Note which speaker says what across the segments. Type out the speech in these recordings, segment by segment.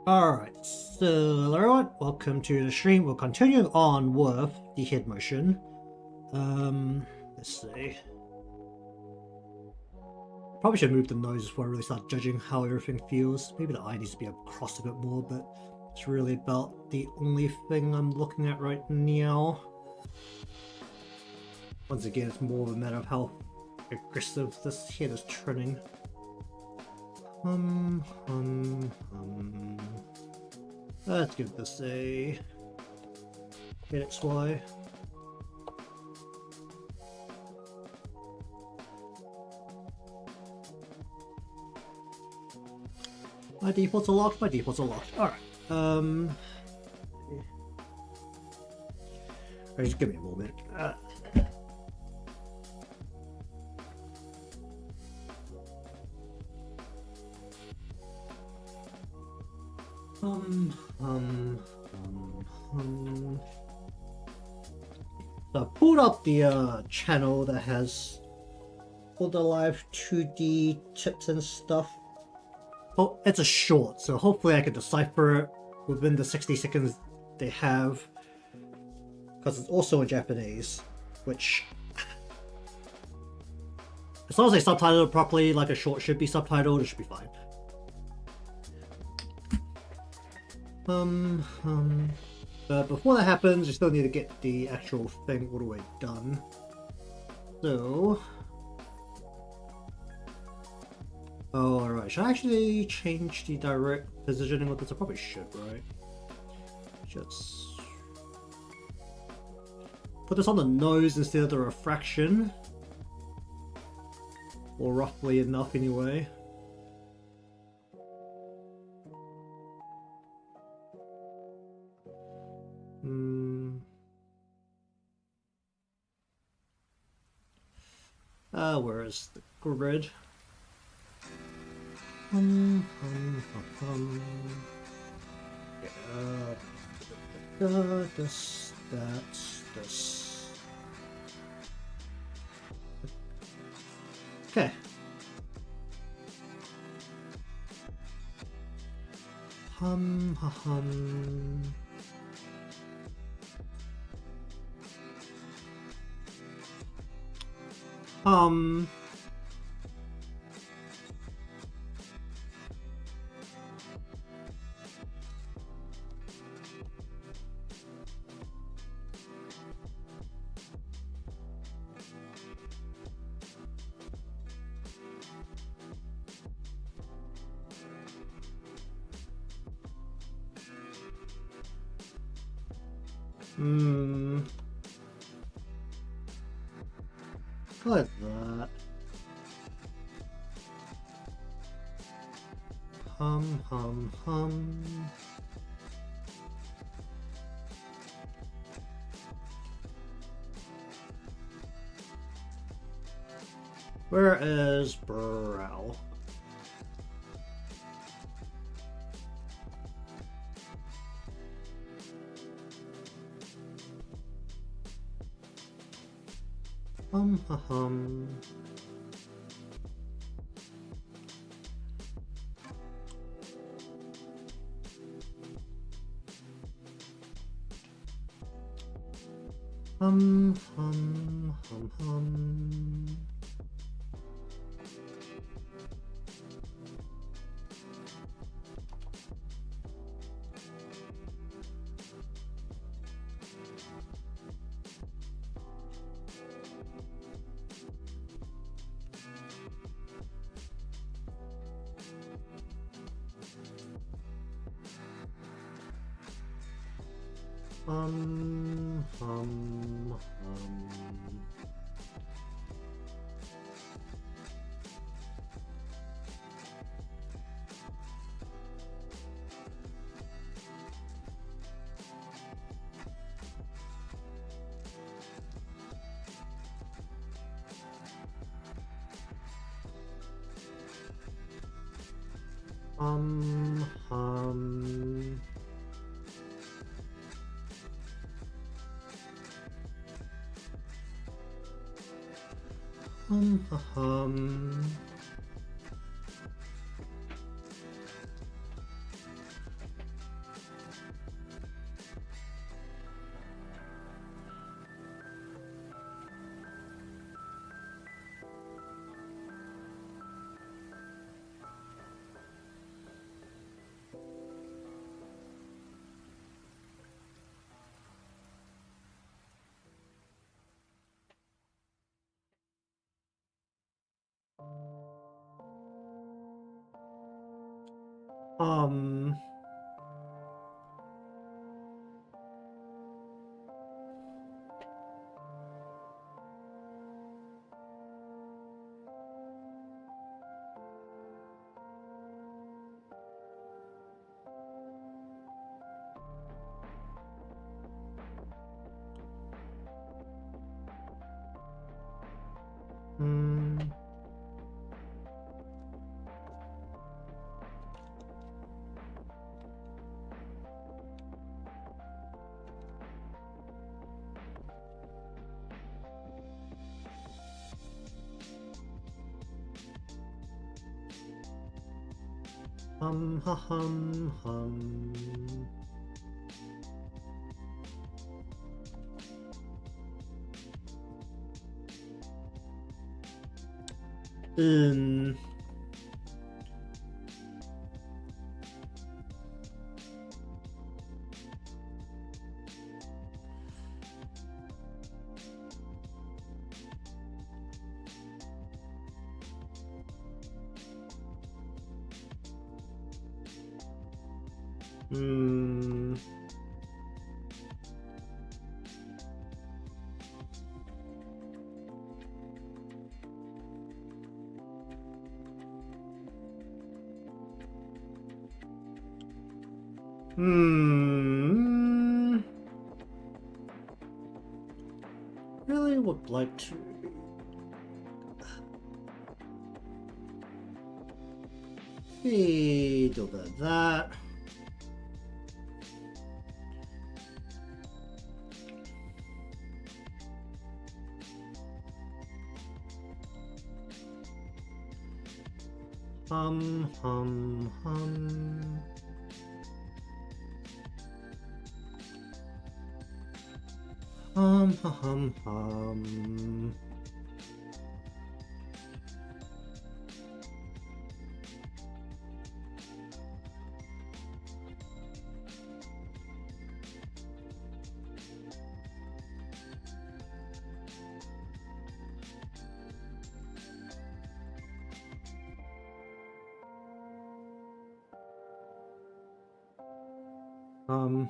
Speaker 1: Alright, so hello everyone, welcome to the stream. We'll continue on with the head motion. Let's see. Probably should move the nose before I really start judging how everything feels. Maybe the eye needs to be across a bit more, but it's really about the only thing I'm looking at right now. Once again, it's more of a matter of how aggressive this head is turning. Let's give this a HeadXY. My defaults are locked. My defaults are locked. All right. Just give me a moment. So I pulled up the channel that has all the Live2D tips and stuff. Oh, it's a short, so hopefully I can decipher it within the 60 seconds they have. Because it's also in Japanese, which, as long as they subtitle it properly, like a short should be subtitled, it should be fine. But before that happens, you still need to get the actual thing all the way done. So, oh, alright, should I actually change the direct positioning of this? I probably should, right? Just put this on the nose instead of the refraction. Or roughly enough anyway. Where is the grid? This, this. Okay. Like that. Where is brow? Really would like to be do a bit of that. Hum.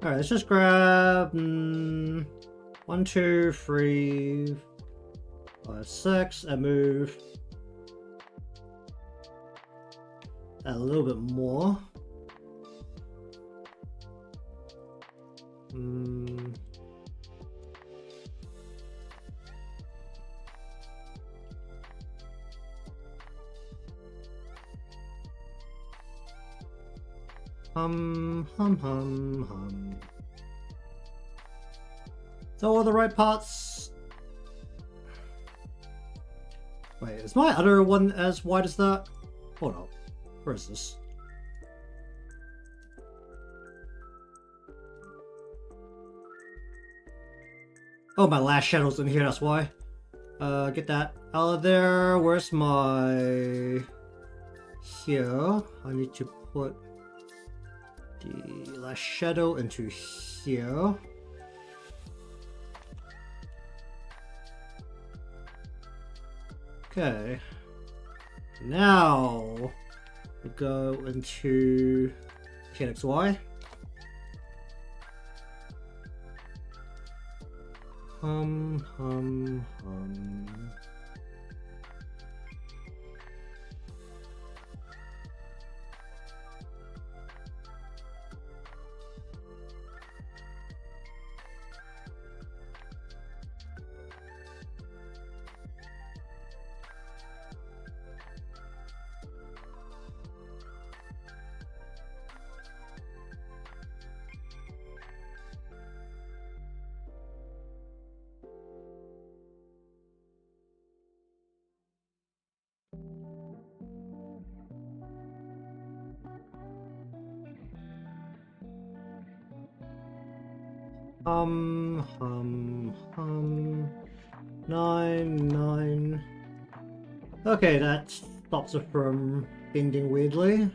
Speaker 1: Alright, let's just grab 1, 2, 3, 5, 6 and move a little bit more. So all the right parts. Wait, is my other one as wide as that? Hold on. Where is this? Oh, my last shadow's in here, that's why. Get that out of there. Where's my... Here. I need to put the last shadow into here. Okay. Now we go into HeadXY. 9. Okay, that stops it from bending weirdly.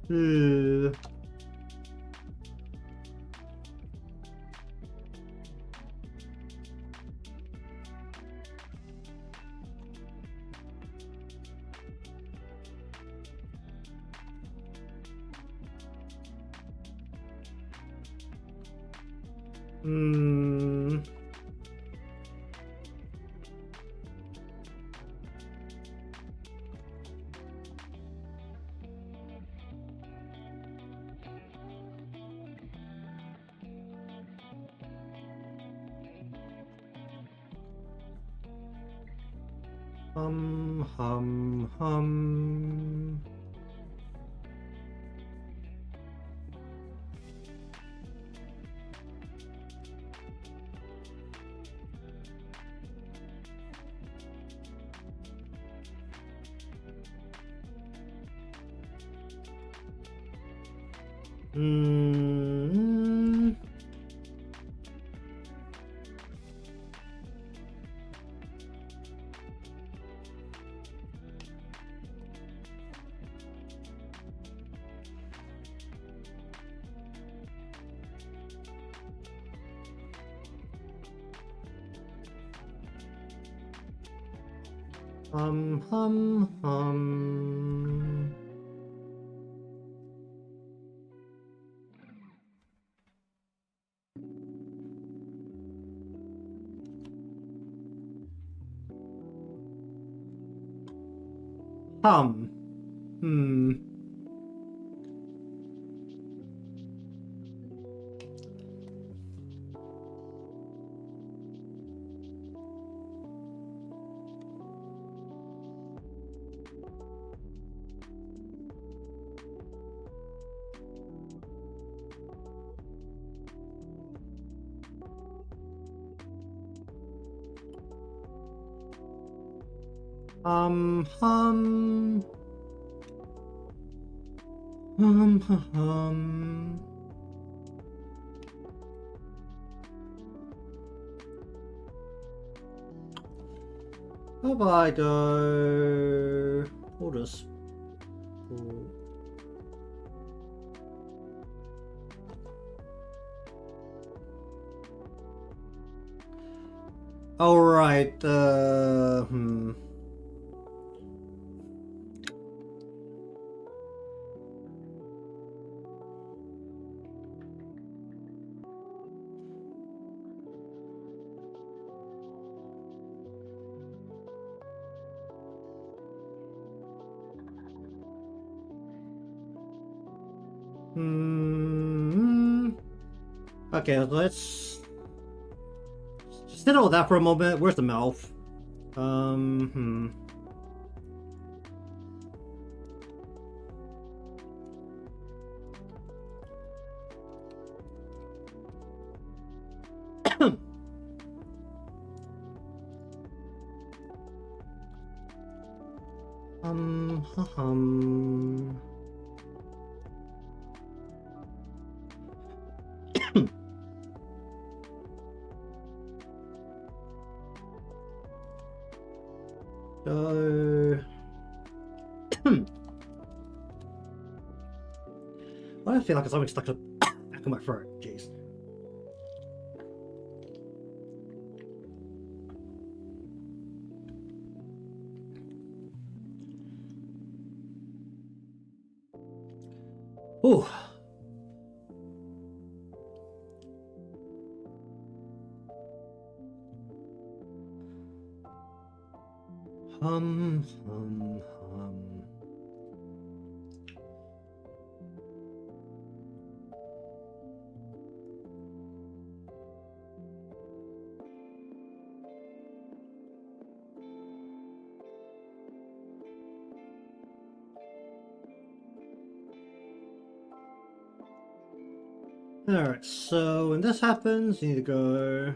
Speaker 1: Ugh. Hmm. Hum. Hmm. Hum. Hum. Hmm. Hum. Hum. How about I go? We'll just. All right. Hmm. Hmm. Okay, let's settle that for a moment. Where's the mouth? Hmm. Hum. So. I feel like something stuck to the back of my throat. Jeez. Ooh. Hum. Alright, so when this happens, you need to go.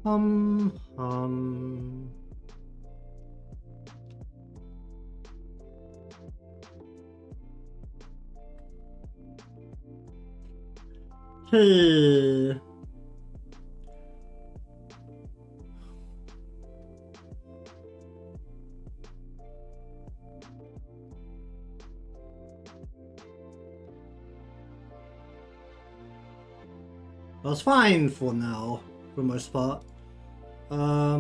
Speaker 1: Um. Hey. Well, it's fine for now, for the most part. We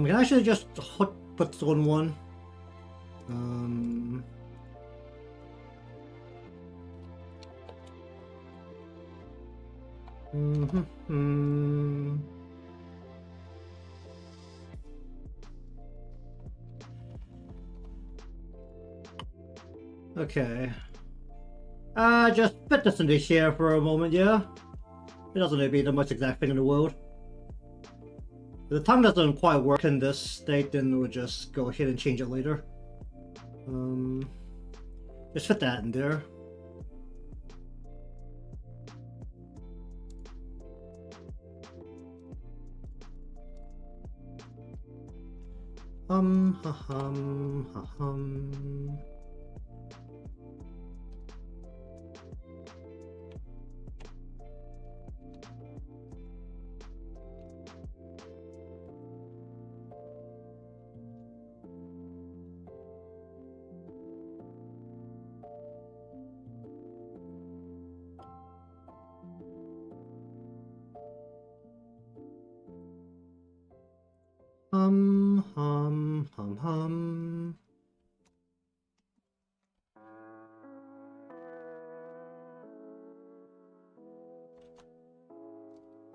Speaker 1: can actually just put on one. Okay. Just fit this into here for a moment, yeah? It doesn't need to be the most exact thing in the world. If the tongue doesn't quite work in this state, then we'll just go ahead and change it later. Just fit that in there.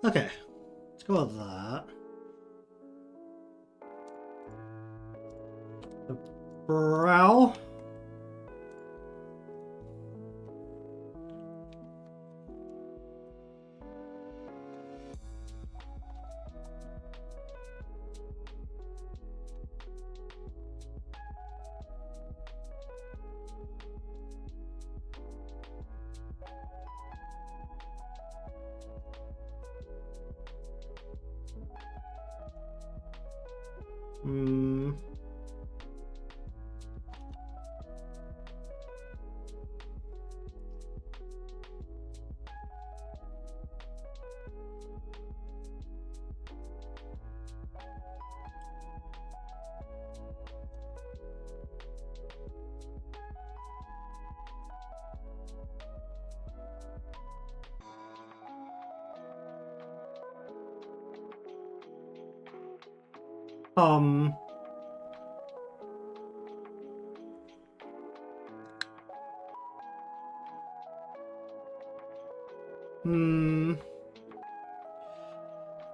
Speaker 1: Okay, let's go with that. The brow.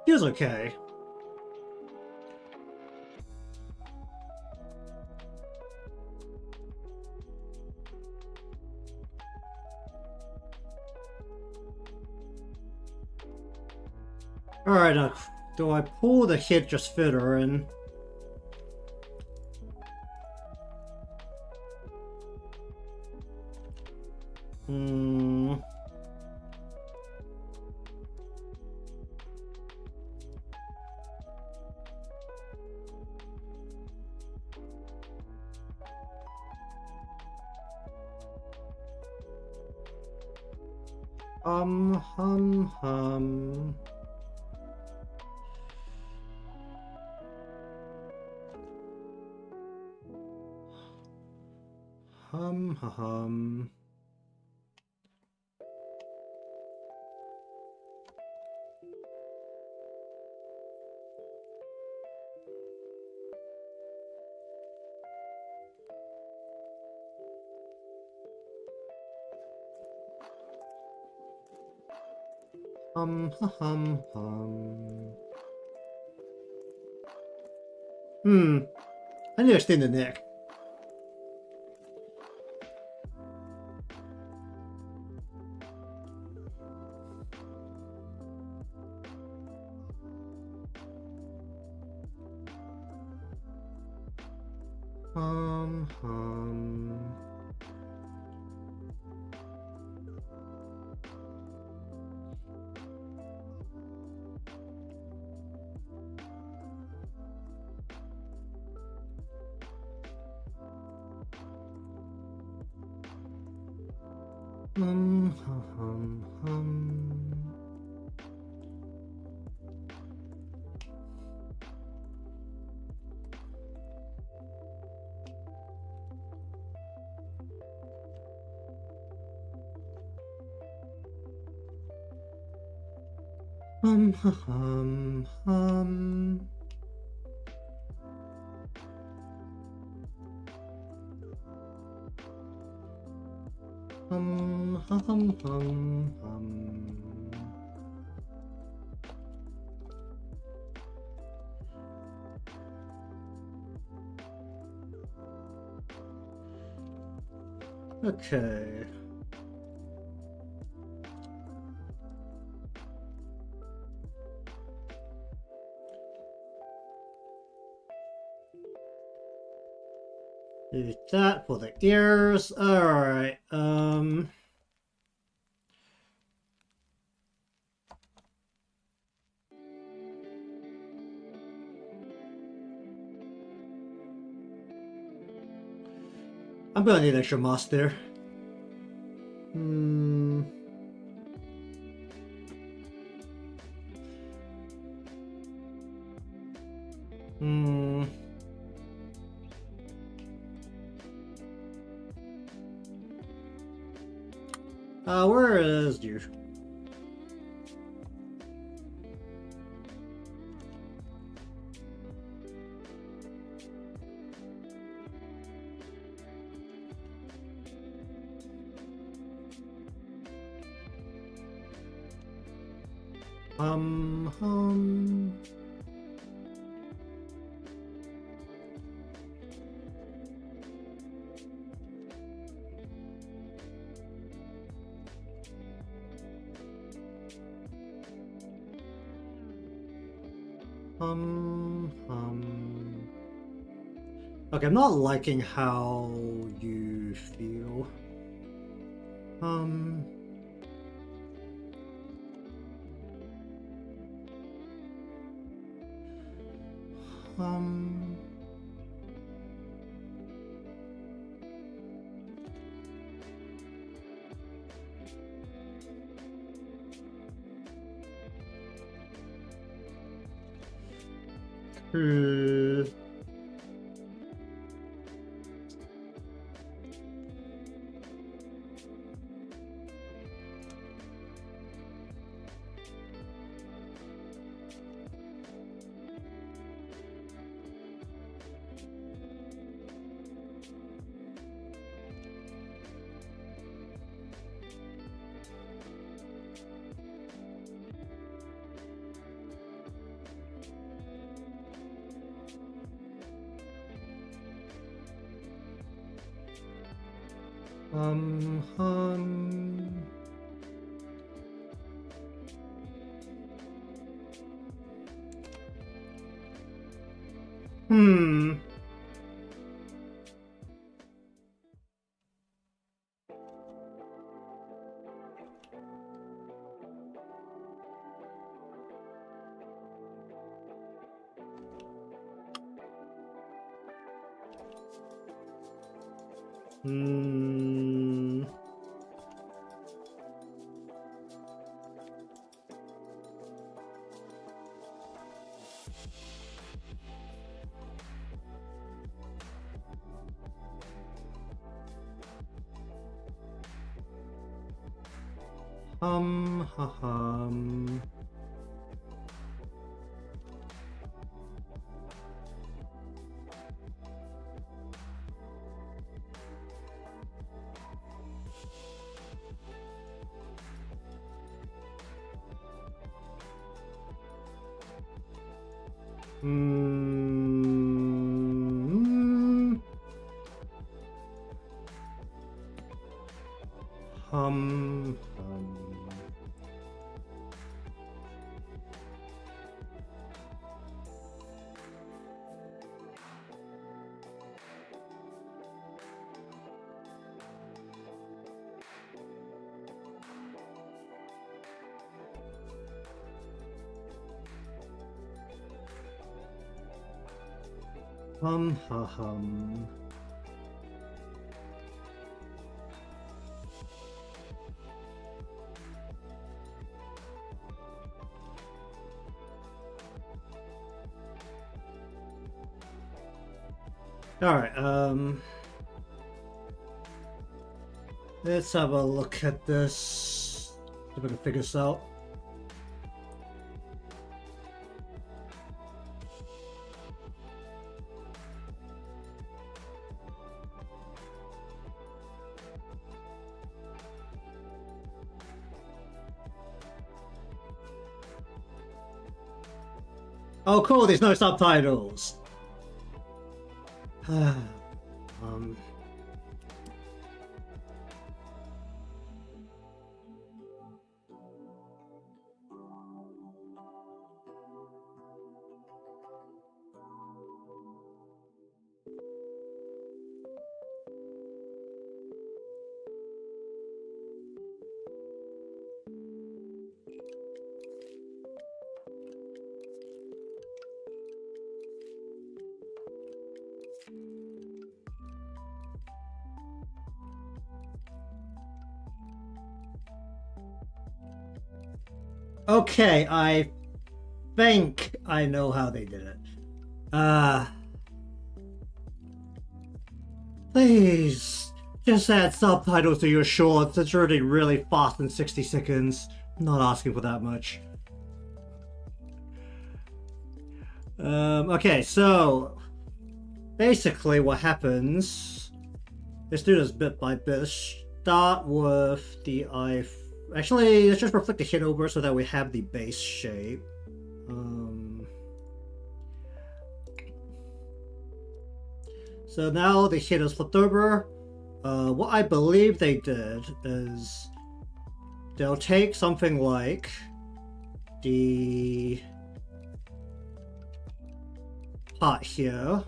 Speaker 1: Feels okay. Alright, now, do I pull the head just fitter in? I need to extend the neck. Hum, hum, hum. Hum, hum, hum. Hum, hum, hum, hum. Okay. Do that for the ears. Alright, I'm gonna need extra moss there. Hmm. Hmm. Where is you? Hum, hum. Okay, I'm not liking how you feel. Um. Um. Uh, hum. Hmm. Hmm. Ha hum. Hmm. Hum. Ha hum. Alright, let's have a look at this. See if I can figure this out. Oh, cool, there's no subtitles. Okay, I think I know how they did it. Please, just add subtitles to your shorts. It's already really fast in 60 seconds. I'm not asking for that much. Okay, so basically what happens, let's do this bit by bit. Start with the eye. Actually, let's just reflect the head over so that we have the base shape. So now the head is flipped over. What I believe they did is they'll take something like the part here.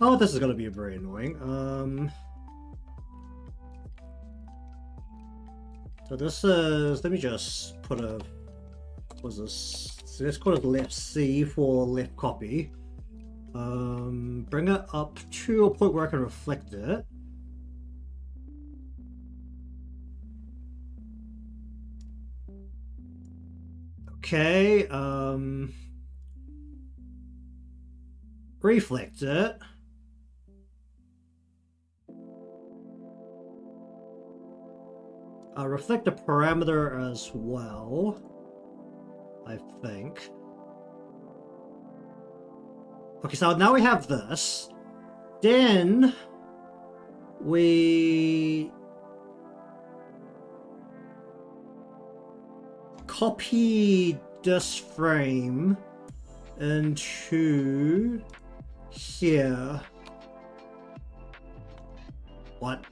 Speaker 1: Oh, this is gonna be very annoying. So this is, let me just put a, what's this? So let's call it left C for left copy. Bring it up to a point where I can reflect it. Okay, reflect it. Reflect the parameter as well, I think. Okay, so now we have this. Then we copy this frame into here. What?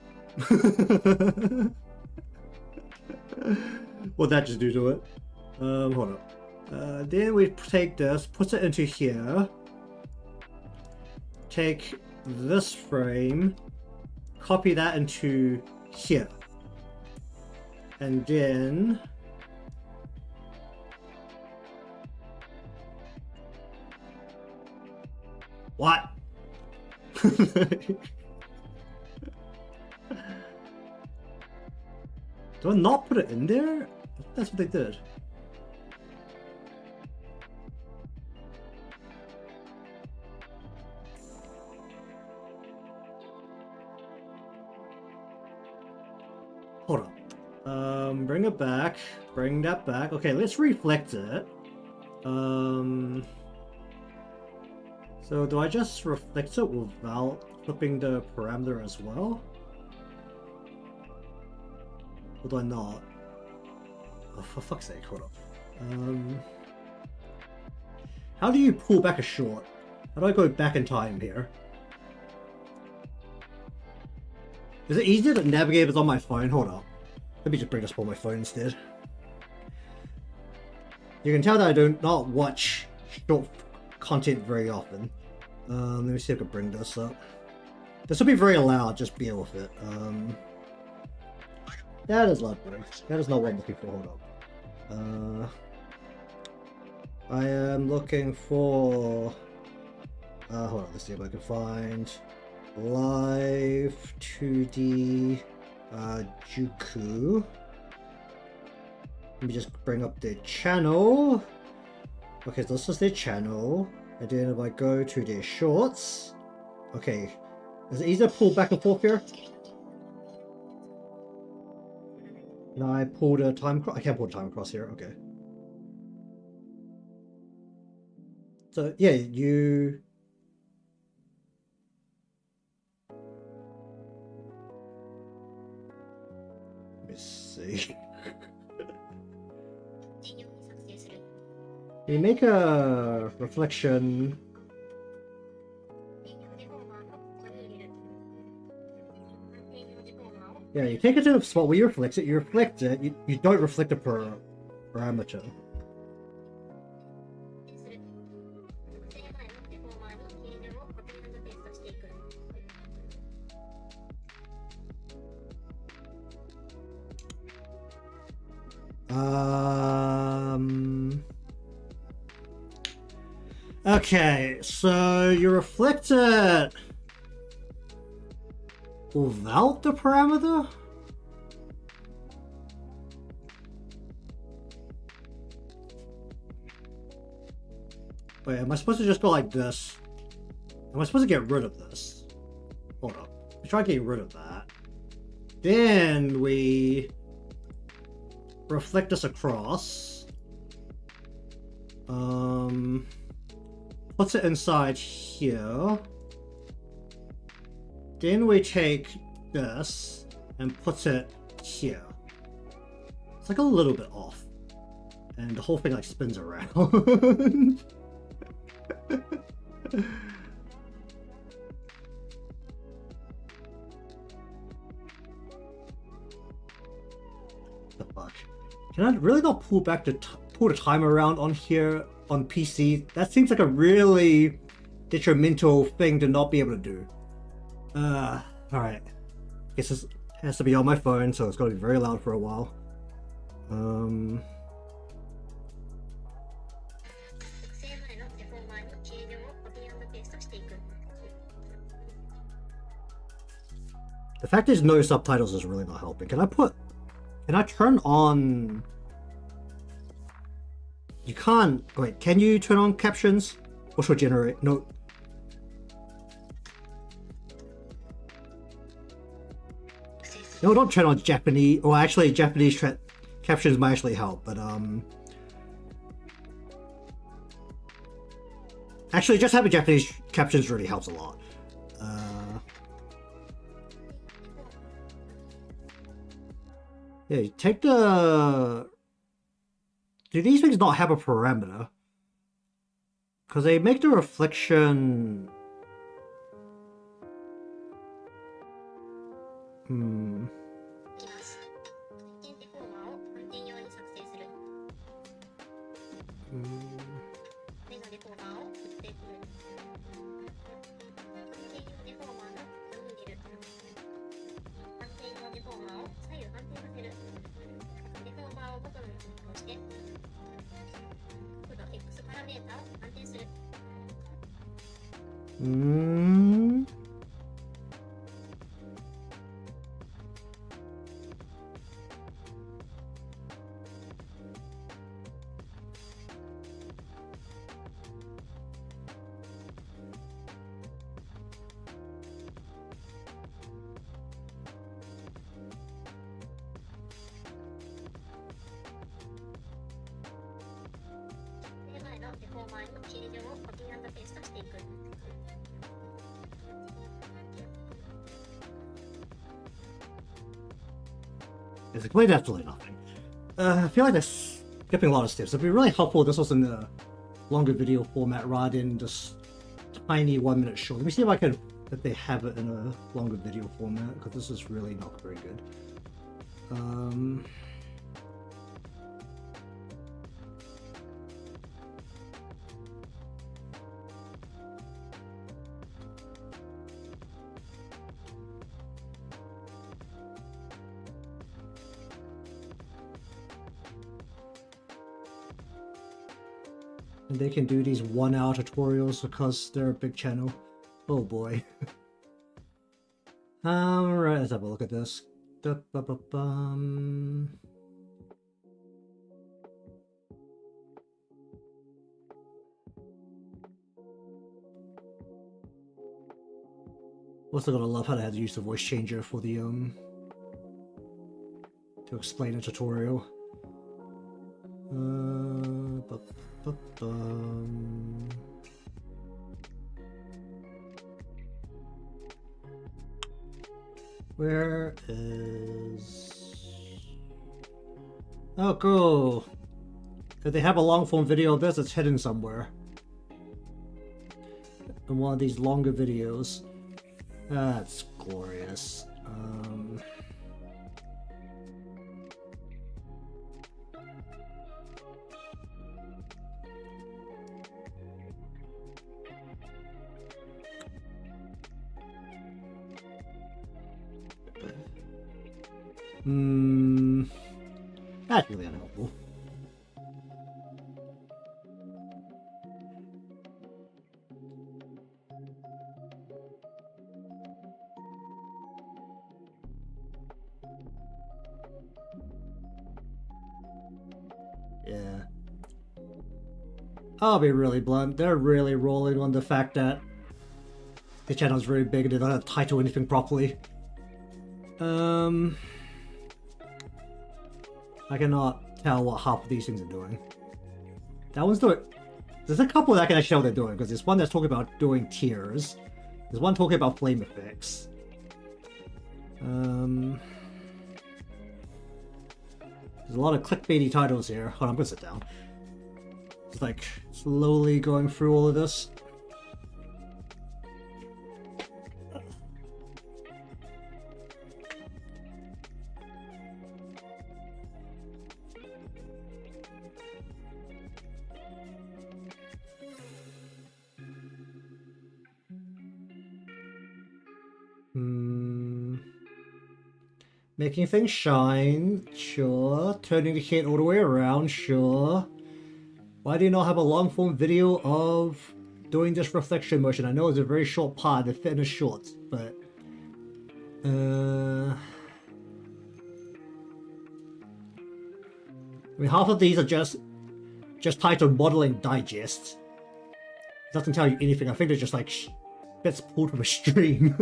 Speaker 1: What'd that just do to it? Hold on. Then we take this, put it into here. Take this frame, copy that into here. And then what? Do I not put it in there? That's what they did. Hold on. Bring it back. Bring that back. Okay, let's reflect it. So do I just reflect it without flipping the parameter as well? Or do I not? Oh, for fuck's sake, hold up. How do you pull back a shot? How do I go back in time here? Is it easier to navigate it on my phone? Hold up. Let me just bring this up on my phone instead. You can tell that I do not watch short content very often. Let me see if I can bring this up. This will be very loud, just bear with it. That is loud. That is not what I'm looking for. Hold up. I am looking for. Hold on. Let's see if I can find Live2D Vtuber. Let me just bring up the channel. Okay, so this is their channel, and then if I go to their shorts, okay, is it easy to pull back and forth here? Can I pull the time across? I can't pull the time across here, okay. So yeah, you... Let me see. You make a reflection. Yeah, you take it to the spot where you reflect it, you don't reflect the parameter. Okay, so you reflect it without the parameter? Wait, am I supposed to just go like this? Am I supposed to get rid of this? Hold up. We try getting rid of that. Then we reflect this across. Puts it inside here. Then we take this and puts it here. It's like a little bit off. And the whole thing like spins around. The fuck? Can I really not pull back pull the timer around on here on PC? That seems like a really detrimental thing to not be able to do. Alright. Guess this has to be on my phone, so it's gonna be very loud for a while. The fact there's no subtitles is really not helping. Can I turn on... You can't... Wait, can you turn on captions? Or should generate... No. No, don't turn on Japanese... Well, actually, Japanese captions might actually help, but actually, just having Japanese captions really helps a lot. Yeah, you take the... Do these things not have a parameter? Because they make the reflection... It's like, wait, absolutely nothing. I feel like they're skipping a lot of steps. It'd be really helpful if this was in a longer video format rather than just tiny 1 minute short. Let me see if they have it in a longer video format, because this is really not very good. And they can do these 1 hour tutorials because they're a big channel. Oh boy. Alright, let's have a look at this. Also gonna love how they had to use the voice changer for the to explain the tutorial. Where is... Oh, cool. If they have a long form video of this, it's hidden somewhere. In one of these longer videos. That's glorious. That's really unhelpful. Yeah. I'll be really blunt. They're really rolling on the fact that the channel's very big and they don't have to title anything properly. I cannot tell what half of these things are doing. That one's doing... There's a couple that I can actually tell what they're doing, because there's one that's talking about doing tiers. There's one talking about flame effects. There's a lot of clickbaity titles here. Hold on, I'm gonna sit down. Just like slowly going through all of this. Making things shine, sure. Turning the kit all the way around, sure. Why do you not have a long form video of doing this reflection motion? I know it's a very short part, they fit in a short, but... I mean, half of these are just titled Modeling Digest. It doesn't tell you anything, I think they're just like bits pulled from a stream.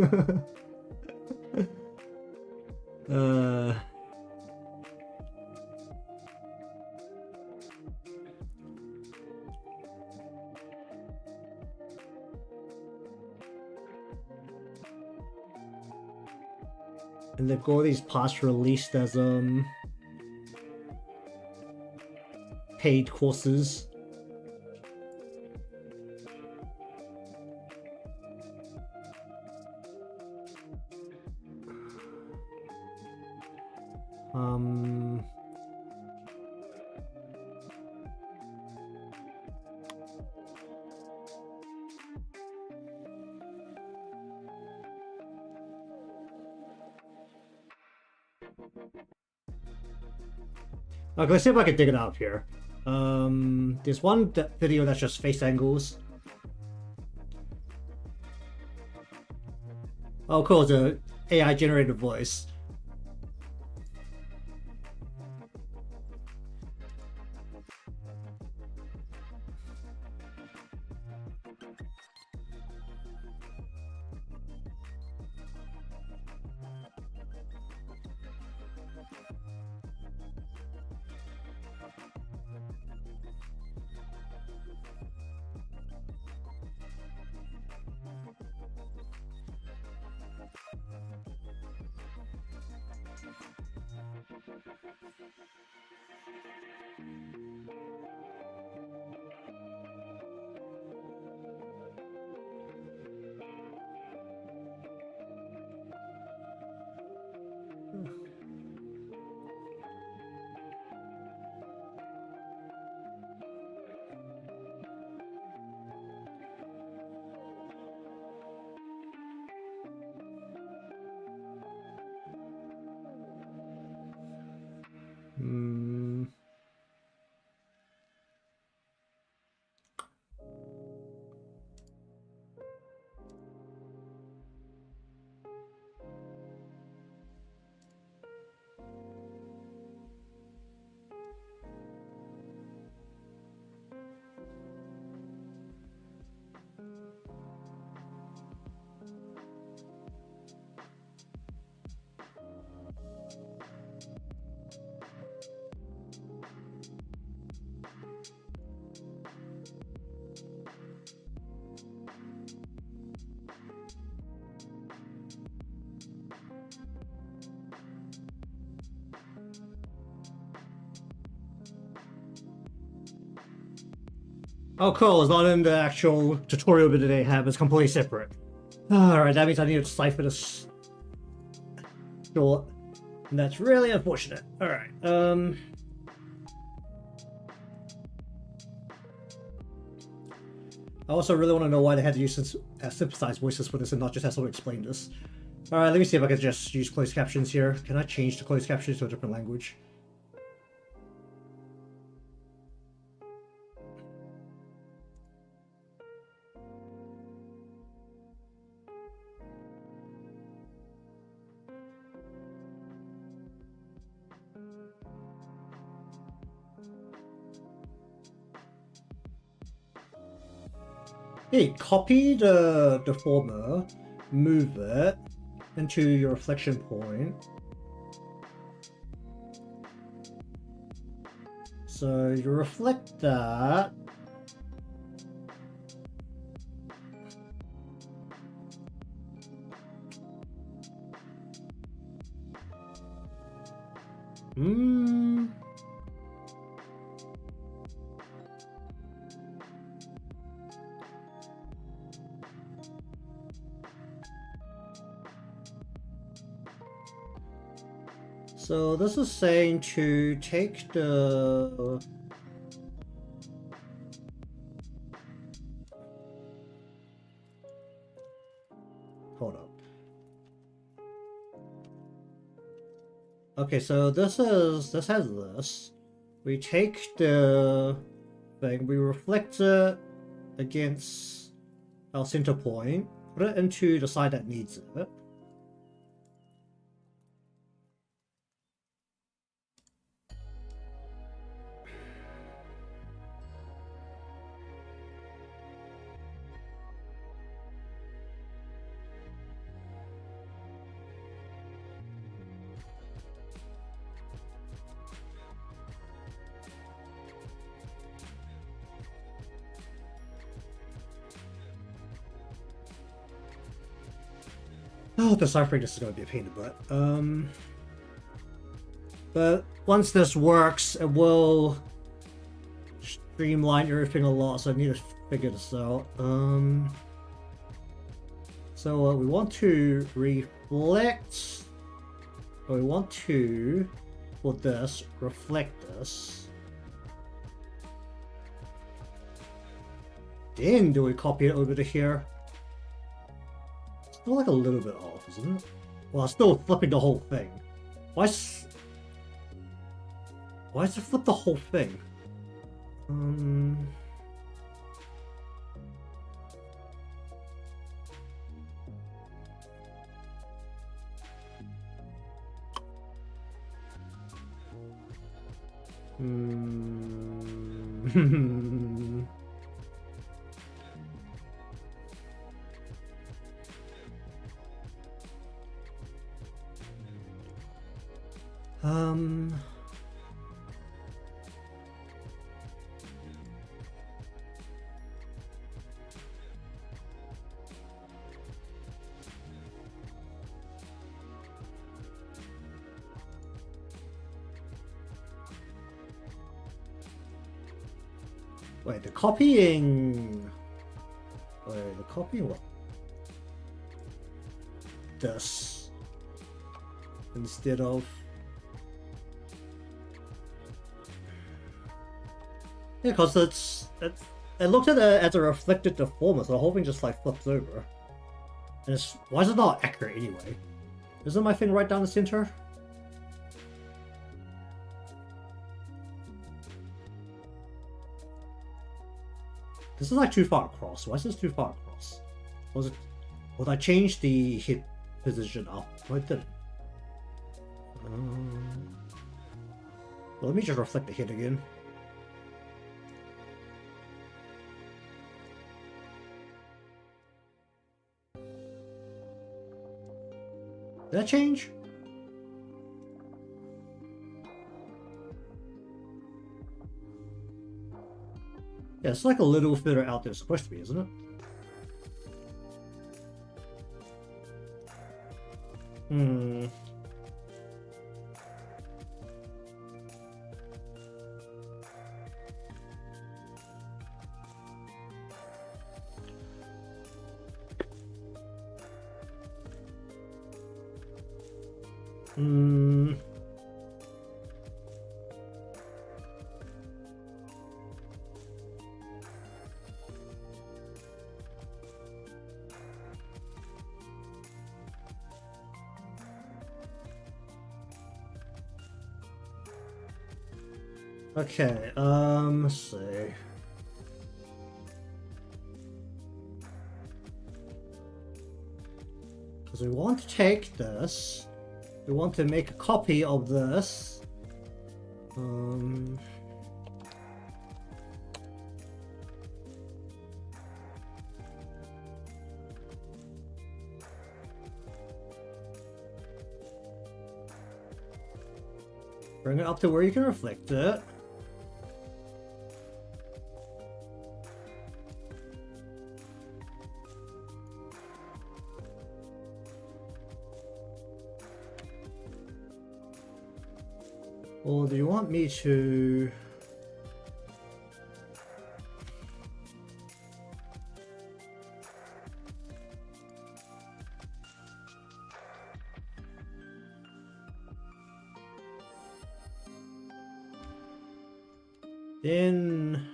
Speaker 1: And they've got all these parts released as paid courses. Okay, let's see if I can dig it out here. There's one video that's just face angles. Oh, cool, it's a AI generated voice. Oh, cool. It's not in the actual tutorial bit that they have. It's completely separate. Alright, that means I need to cipher this short. And that's really unfortunate. Alright, I also really want to know why they had to use synthesized voices for this and not just have someone explain this. Alright, let me see if I can just use closed captions here. Can I change the closed captions to a different language? Hey, copy the deformer, move it into your reflection point. So you reflect that. So this is saying to take the... Hold up. Okay, so this has this. We take the thing, we reflect it against our center point, put it into the side that needs it. Oh, deciphering this is going to be a pain in the butt. But once this works, it will streamline everything a lot, so I need to figure this out. So we want to reflect, or we want to, for this, reflect this. Then do we copy it over to here? Still like a little bit off, isn't it? Well, I'm still flipping the whole thing. Why is it flip the whole thing? Wait, the copying... Wait, the copying what? This. Instead of... Yeah, because it looked at it as a reflected deformer, so the whole thing just like flips over. And it's... Why is it not accurate anyway? Isn't my thing right down the center? This is like too far across. Why is this too far across? Was it? Would I change the hit position up? No, it didn't. Well, let me just reflect the hit again. Did that change? Yeah, it's like a little further out there it's supposed to be, isn't it? Hmm. Okay, let's see. Because we want to take this. We want to make a copy of this. Bring it up to where you can reflect it. Or do you want me to... Then...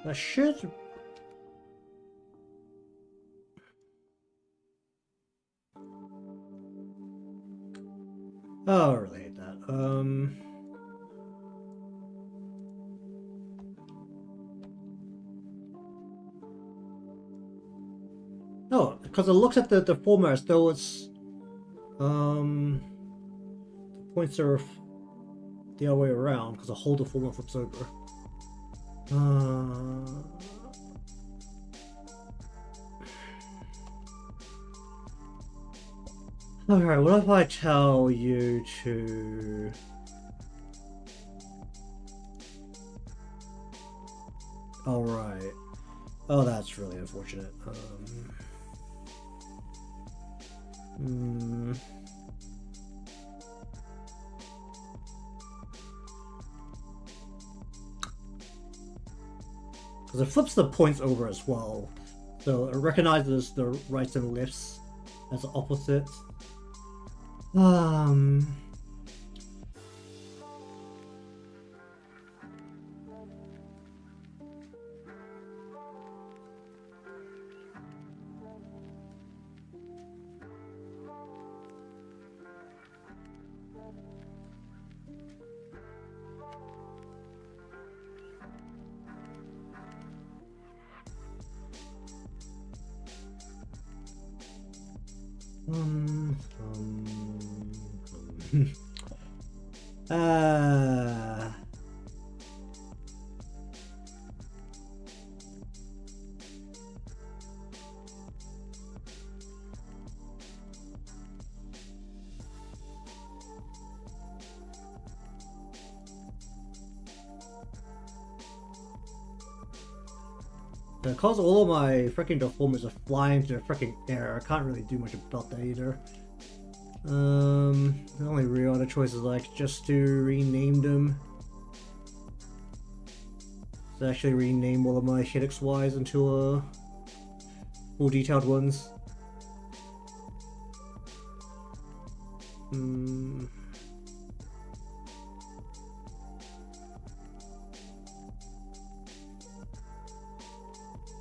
Speaker 1: I should... Oh, I really hate that. No, because it looks at the format as though it's the points are the other way around because the whole the format flips over. Alright, what if I tell you to... Alright. Oh, that's really unfortunate. Because it flips the points over as well. So it recognizes the rights and lefts as opposites. Because all of my freaking deformers are flying to the freaking air, I can't really do much about that either. The only real other choice is like just to rename them. To actually rename all of my HeadX Ys into more detailed ones.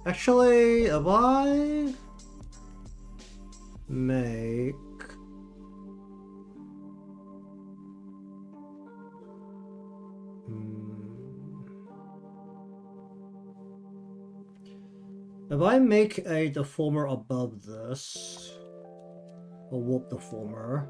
Speaker 1: Actually, if I make a deformer above this, a warp deformer,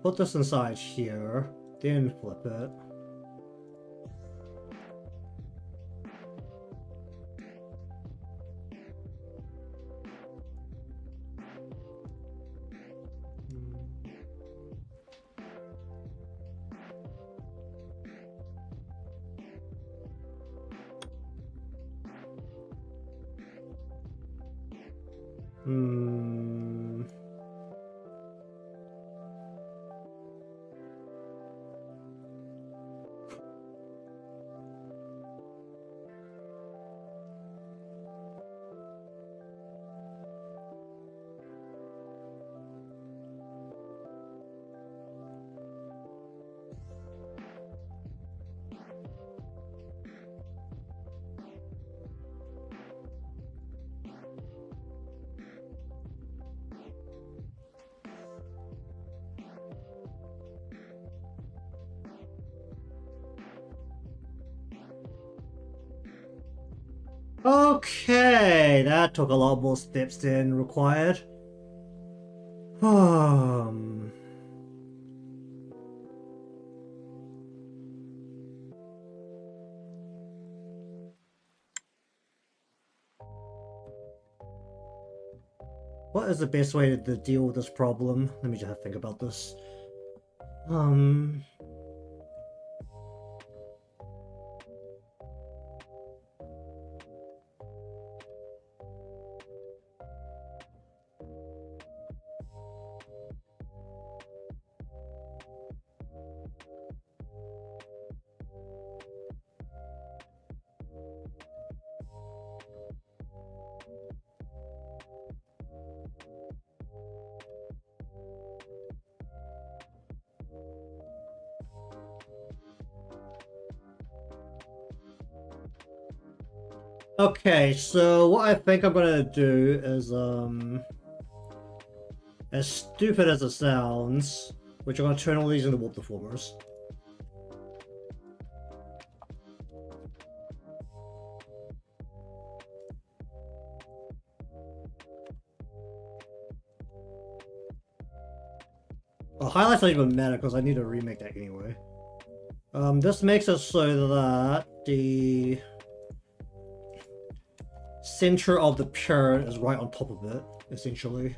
Speaker 1: put this inside here, then flip it. Hmm. Okay, that took a lot more steps than required. What is the best way to deal with this problem? Let me just have to think about this. Okay, so what I think I'm gonna do is, as stupid as it sounds, which I'm gonna turn all these into warp deformers. Well, highlights don't even matter because I need to remake that anyway. This makes it so that the center of the parent is right on top of it, essentially.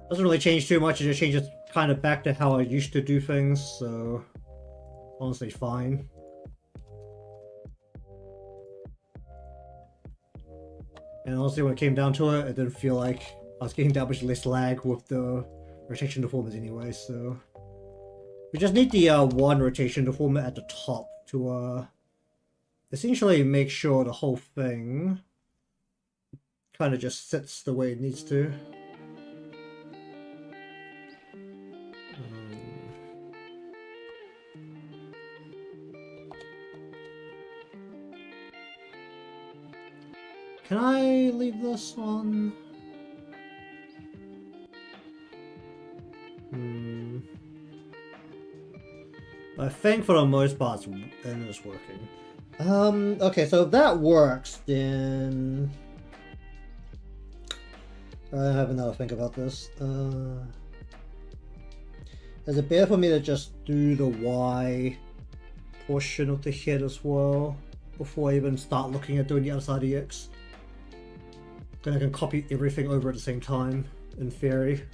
Speaker 1: Doesn't really change too much, it just changes kind of back to how I used to do things, so honestly fine. And honestly, when it came down to it, it didn't feel like I was getting that much less lag with the rotation deformers anyway, so... We just need the one rotation deformer at the top to essentially make sure the whole thing kind of just sits the way it needs to. Can I leave this on? I think for the most part it's working. Okay, so if that works, then... I have another think about this. Is it better for me to just do the Y portion of the head as well before I even start looking at doing the other side of the X? Then I can copy everything over at the same time, in theory.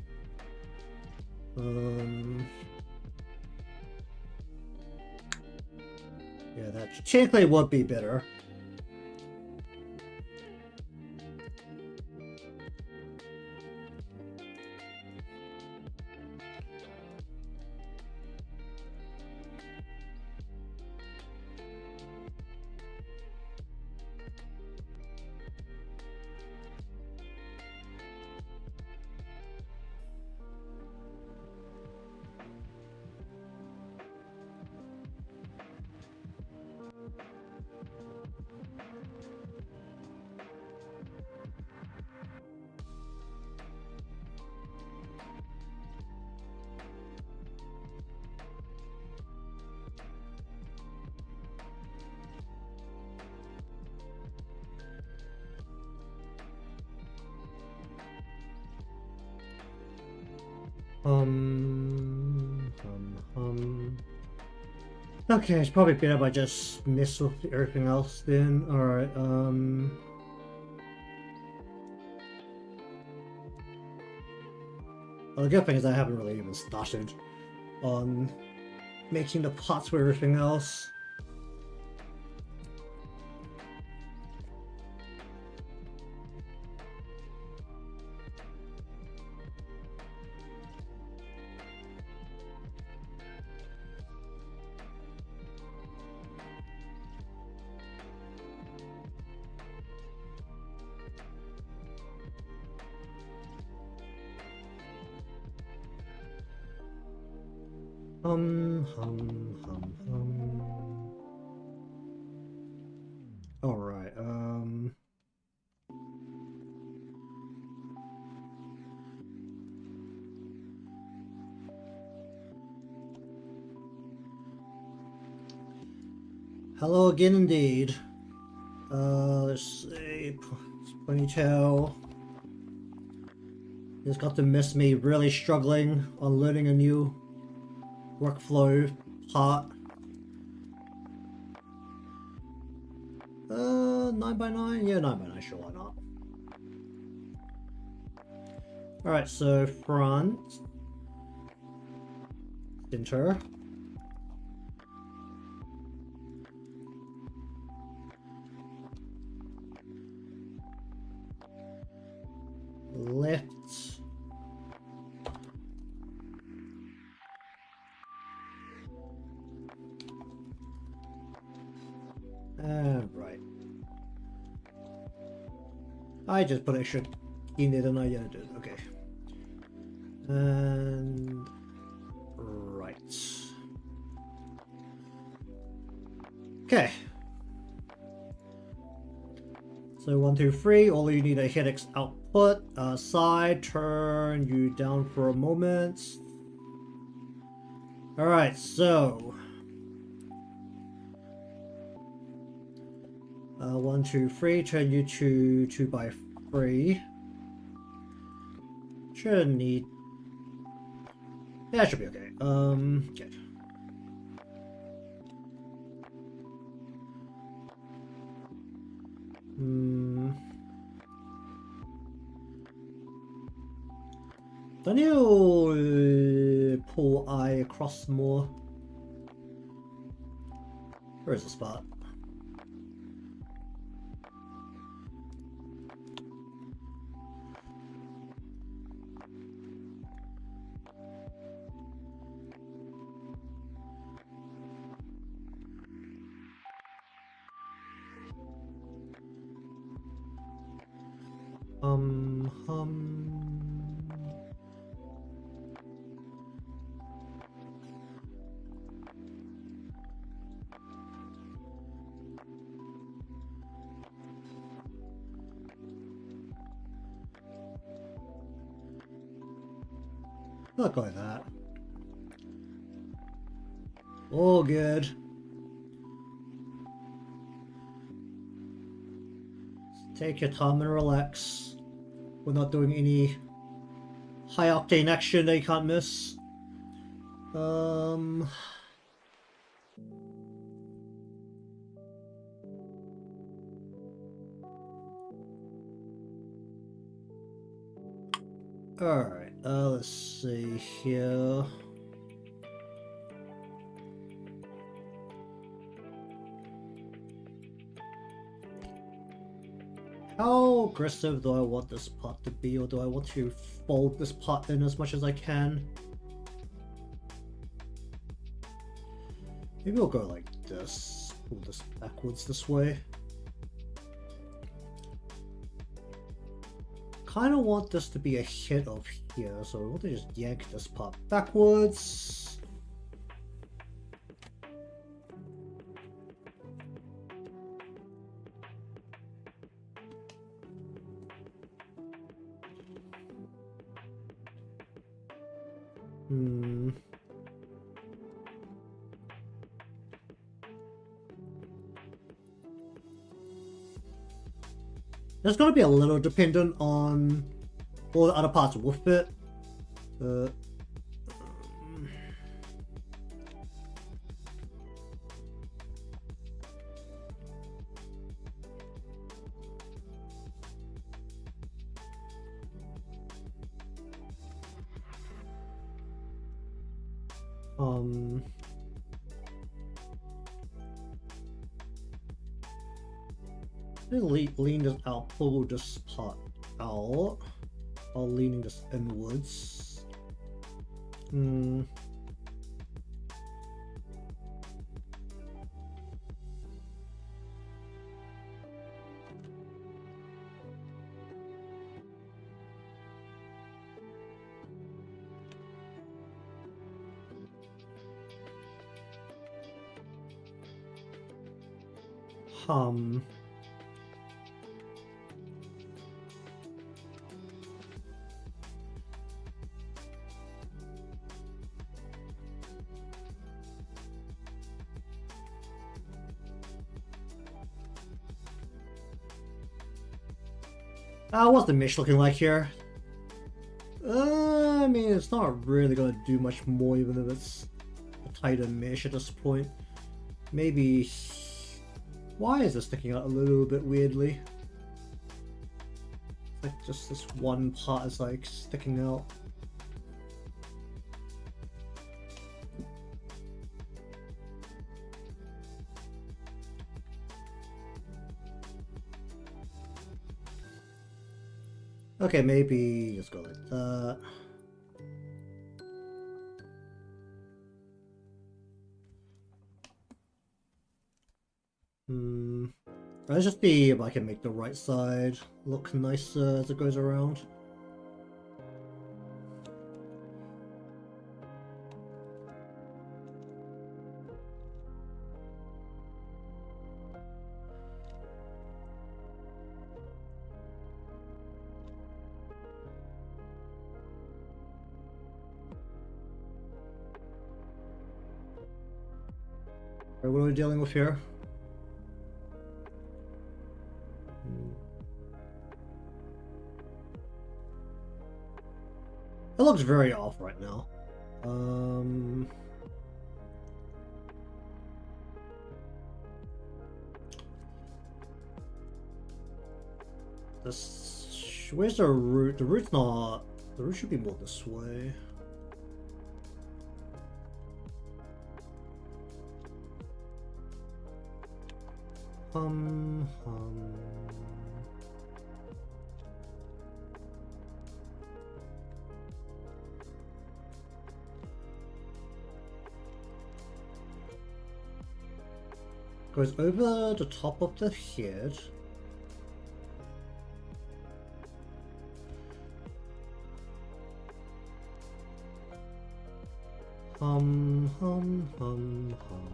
Speaker 1: Yeah, that technically would be better. Okay, it's probably better if I just mess with everything else then. Alright, Well, the good thing is I haven't really even started on making the parts for everything else. All right. Hello again, indeed. Let's see. Ponytail. It's got to miss me really struggling on learning a new workflow part. 9x9? Yeah, 9x9, sure, why not? Alright, so front. Center. Left. Right. I just put extra in there than I did. Okay. And right. Okay. So 1, 2, 3. All you need a HeadX output. Side turn you down for a moment. All right. So 1, 2, 3. Turn you to 2x3. Should need. Yeah, it should be okay. Okay. Don't you pull eye across more? Where is the spot? Not quite that. All good. Take your time and relax. We're not doing any high octane action that you can't miss. Alright, let's see here. How aggressive do I want this part to be, or do I want to fold this part in as much as I can? Maybe I'll go like this, pull this backwards this way. Kind of want this to be a hit of here, so I want to just yank this part backwards. It's going to be a little dependent on all the other parts with it. Lean this out, pull this part out, while leaning this inwards. What's the mesh looking like here? I mean, it's not really gonna do much more, even if it's a tighter mesh at this point. Maybe... Why is this sticking out a little bit weirdly? Like, just this one part is like sticking out. Okay, maybe just go like that. Let's just see if I can make the right side look nicer as it goes around. What are we dealing with here? It looks very off right now. Where's the root? The root's not... The root should be more this way. Goes over the top of the head. Hum, hum, hum, hum.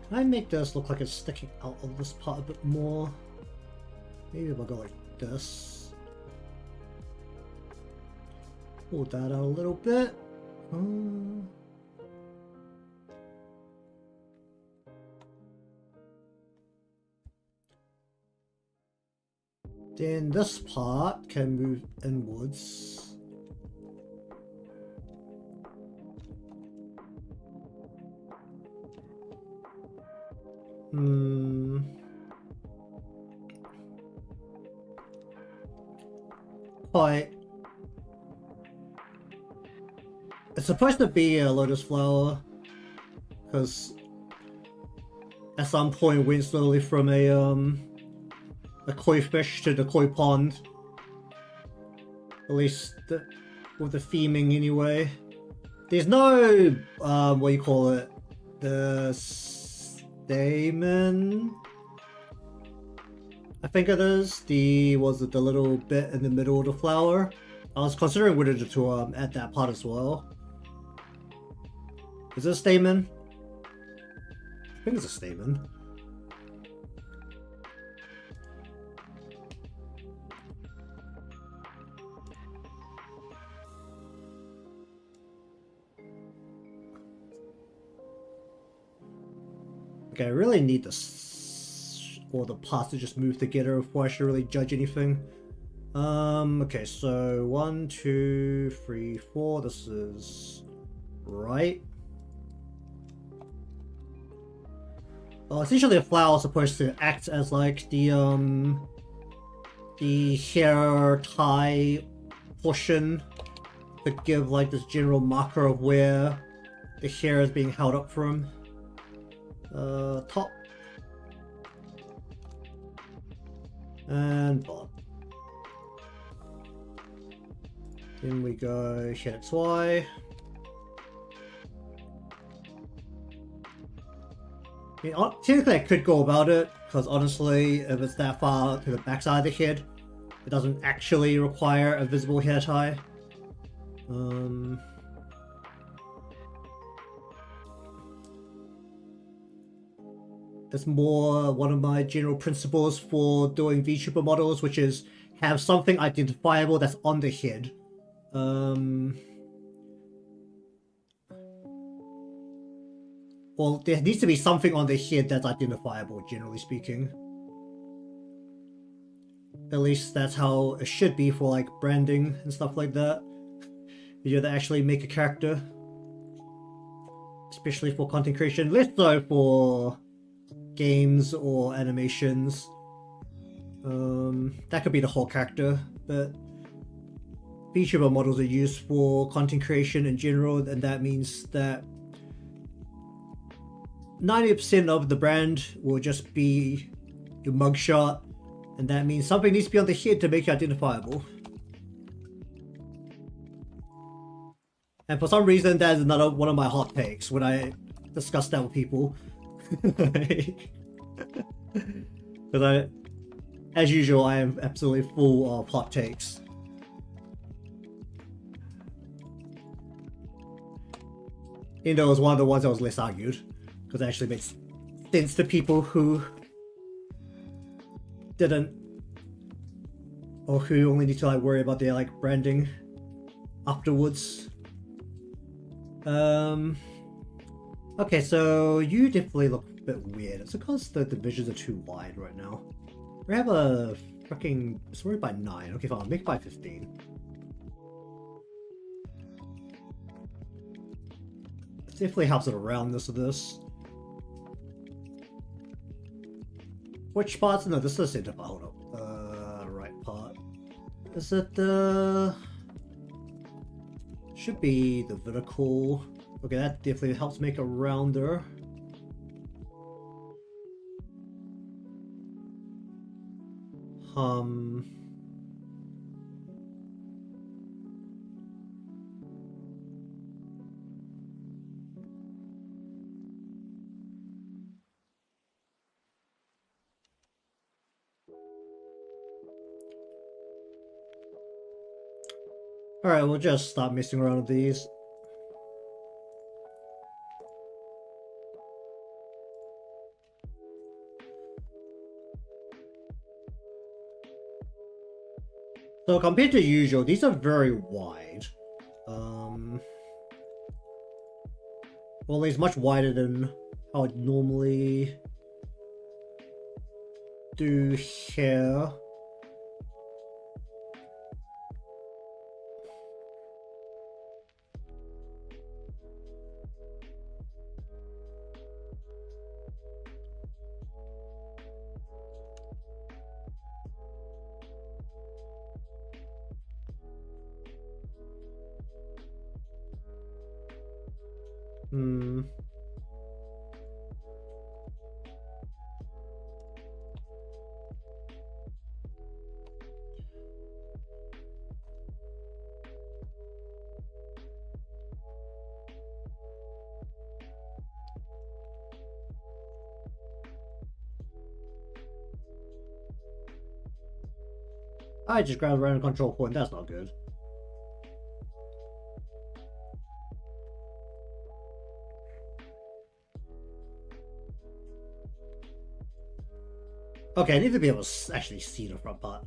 Speaker 1: Can I make this look like it's sticking out of this part a bit more? Maybe if I go like this. Pull that out a little bit. Then this part can move inwards. But it's supposed to be a lotus flower, because at some point went slowly from a koi fish to the koi pond. At least with the theming anyway. There's no what do you call it? The stamen, I think it is. The little bit in the middle of the flower. I was considering whether to add that part as well. Is it a stamen? I think it's a stamen. Okay, I really need this, all the parts to just move together before I should really judge anything. Okay, so 1, 2, 3, 4. This is right. Well, essentially, the flower is supposed to act as like the hair tie portion to give like this general marker of where the hair is being held up from. Top and bottom. Then we go HeadX Y. I mean, technically I could go about it, because honestly, if it's that far to the backside of the head, it doesn't actually require a visible hair tie. It's more one of my general principles for doing VTuber models, which is have something identifiable that's on the head. Well, there needs to be something on the head that's identifiable, generally speaking. At least that's how it should be for like branding and stuff like that. You have to actually make a character. Especially for content creation, less so for games or animations. That could be the whole character, but VTuber models are used for content creation in general, and that means that 90% of the brand will just be your mugshot, and that means something needs to be on the head to make you identifiable. And for some reason, that is another one of my hot takes when I discuss that with people. Because as usual, I am absolutely full of hot takes. Even though it was one of the ones that was less argued, because it actually makes sense to people who didn't, or who only need to like worry about their like branding afterwards. Okay, so you definitely look a bit weird. It's because the divisions are too wide right now. We have a freaking... So we're by 9. Okay, fine. I'll make it by 15. It definitely helps it around this or this. Which parts? No, this is the center part. Hold up. Right part. Is it the... Should be the vertical. Okay, that definitely helps make a rounder. Alright, we'll just stop messing around with these. So compared to usual, these are very wide. Well, it's much wider than how I'd normally do here. I just grabbed a random control point, that's not good. Okay, I need to be able to actually see the front part.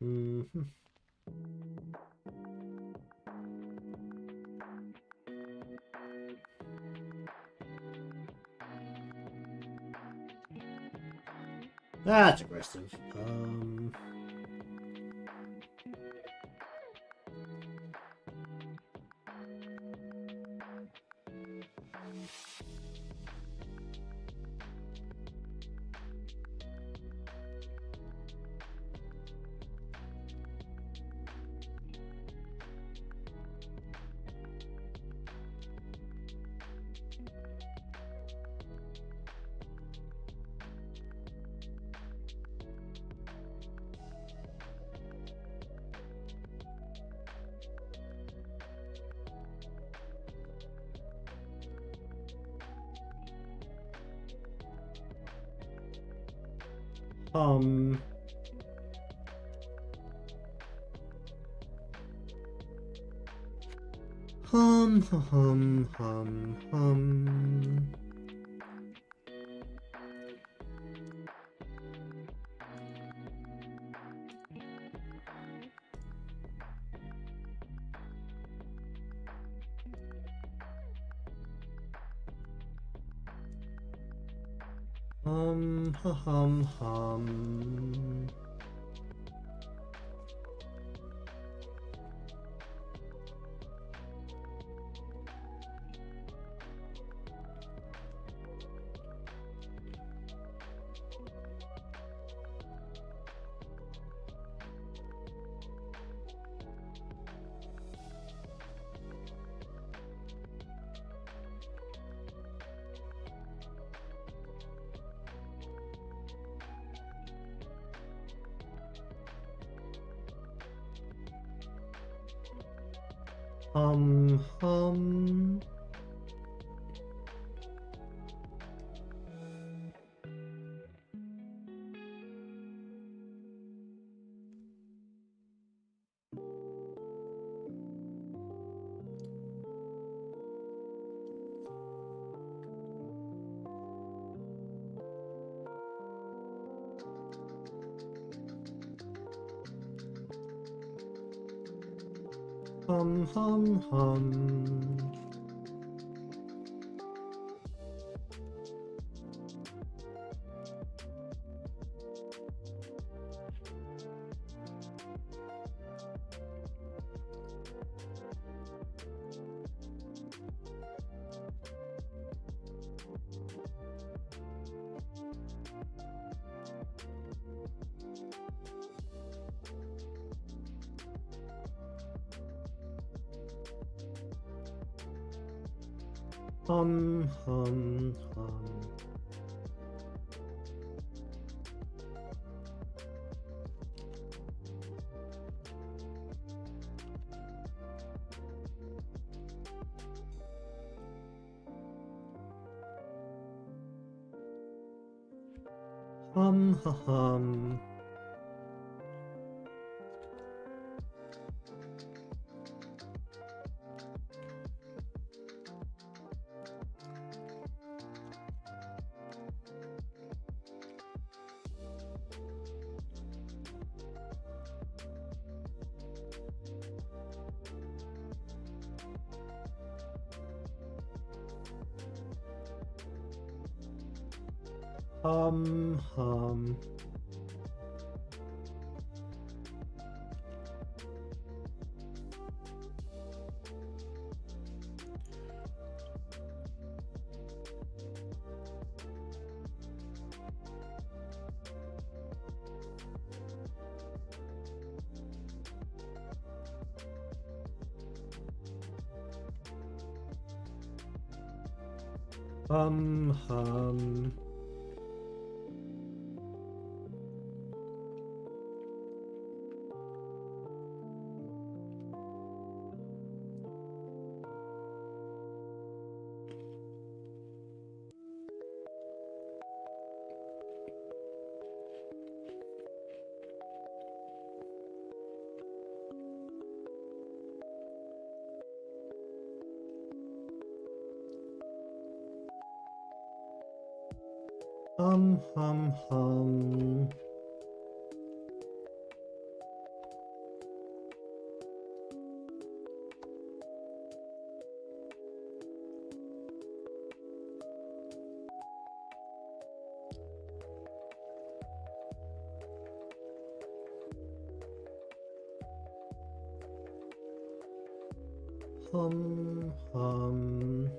Speaker 1: Mm-hmm. That's aggressive. Hum. Hum. hum, hum.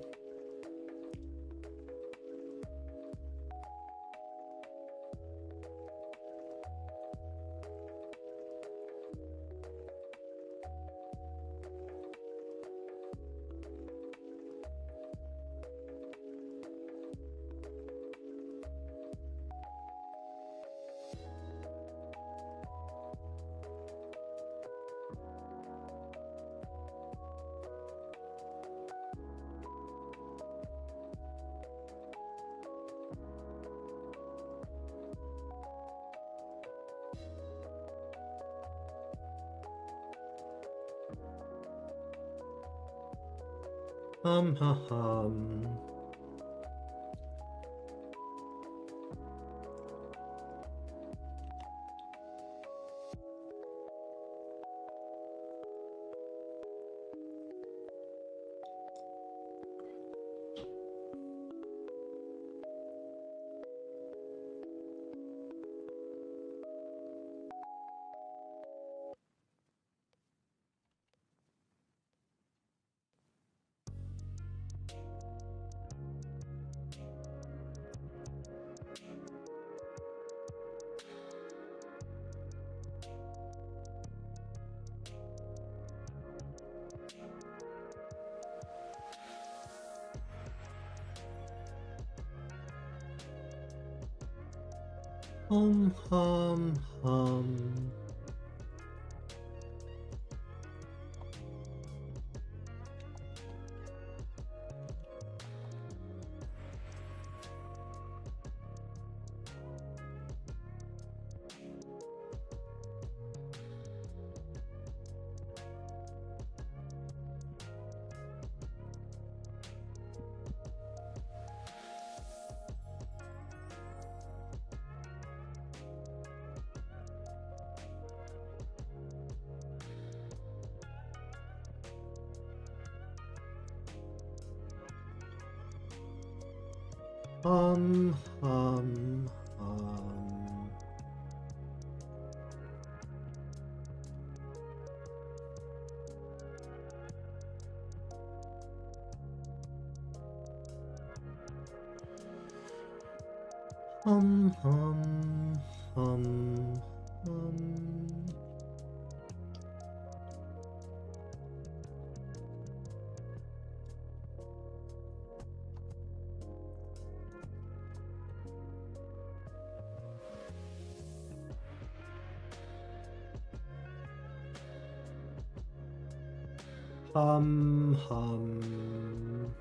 Speaker 1: Hum, hum, hum. Hum, hum, hum. Hum, hum, hum. Hum, hum, hum, hum. Hum, hum.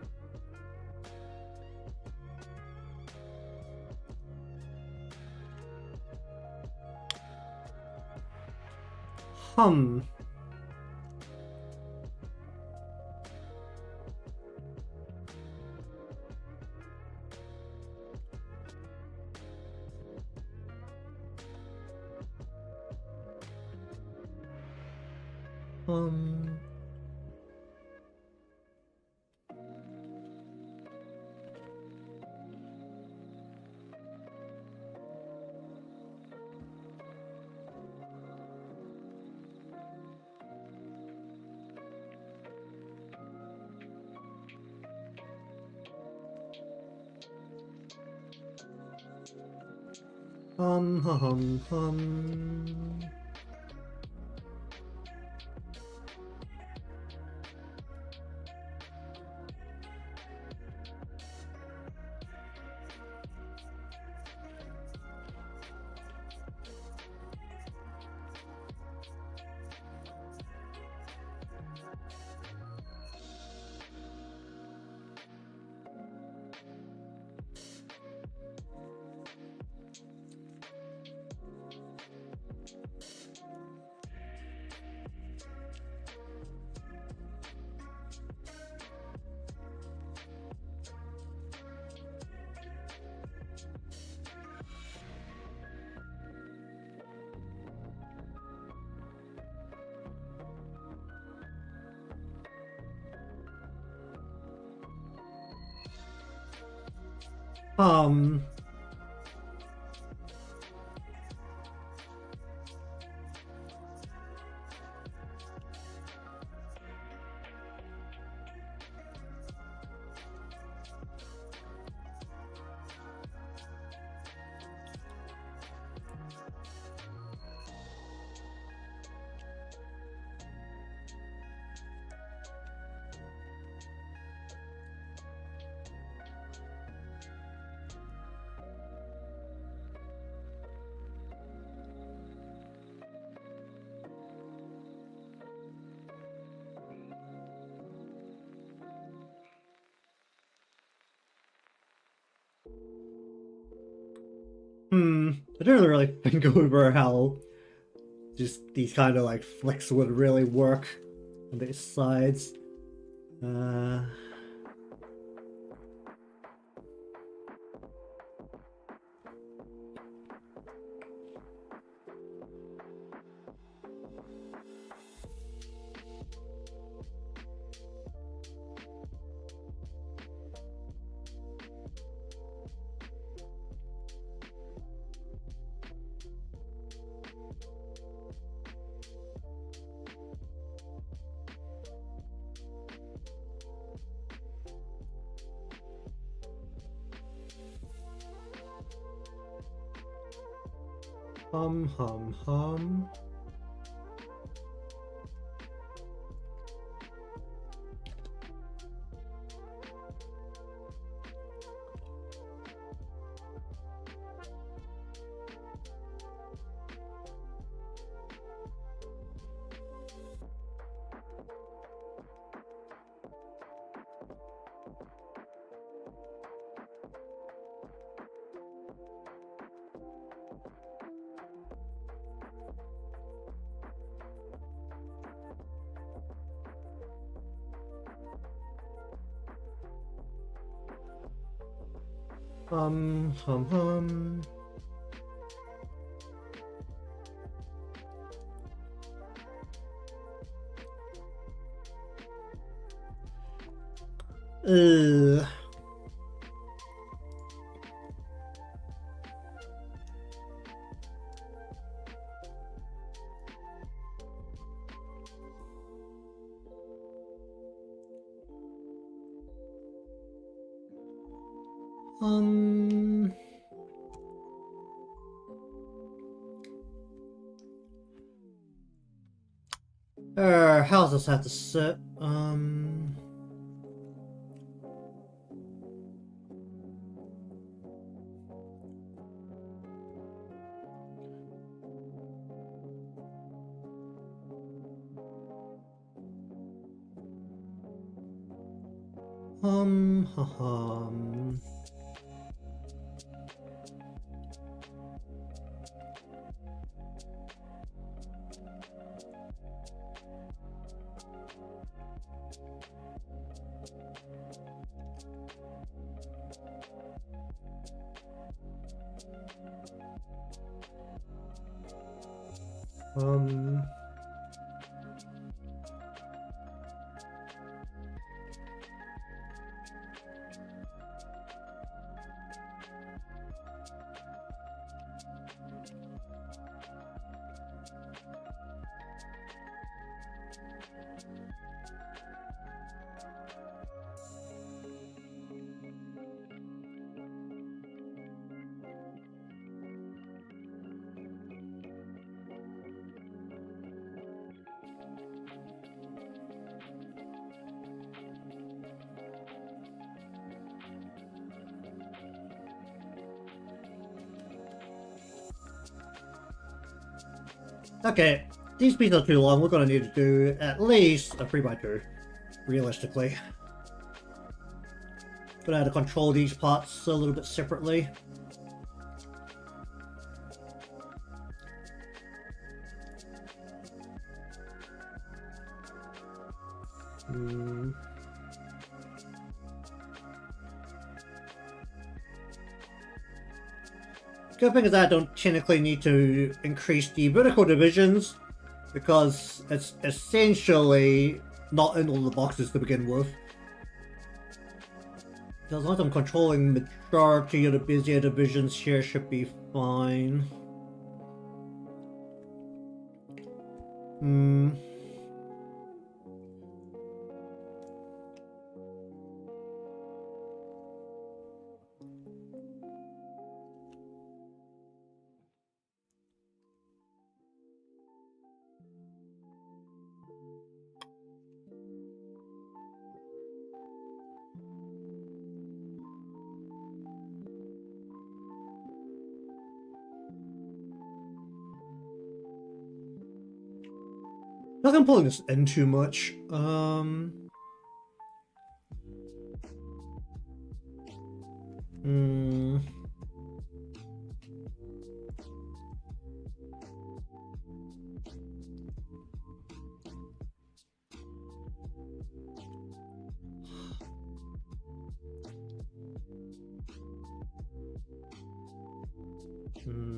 Speaker 1: Hum. Hum. Hum, hum, hum. Um, I didn't really think over how just these kind of like flicks would really work on these sides. Hum. Hum. Ugh. How's this have to sit? Hum. Okay, these beats are too long. We're gonna need to do at least a 3x2, realistically. Gonna have to control these parts a little bit separately. Good thing is I don't technically need to increase the vertical divisions because it's essentially not in all the boxes to begin with. As long as I'm controlling majority of the busier divisions here, should be fine. Not I'm pulling this in too much. Hum.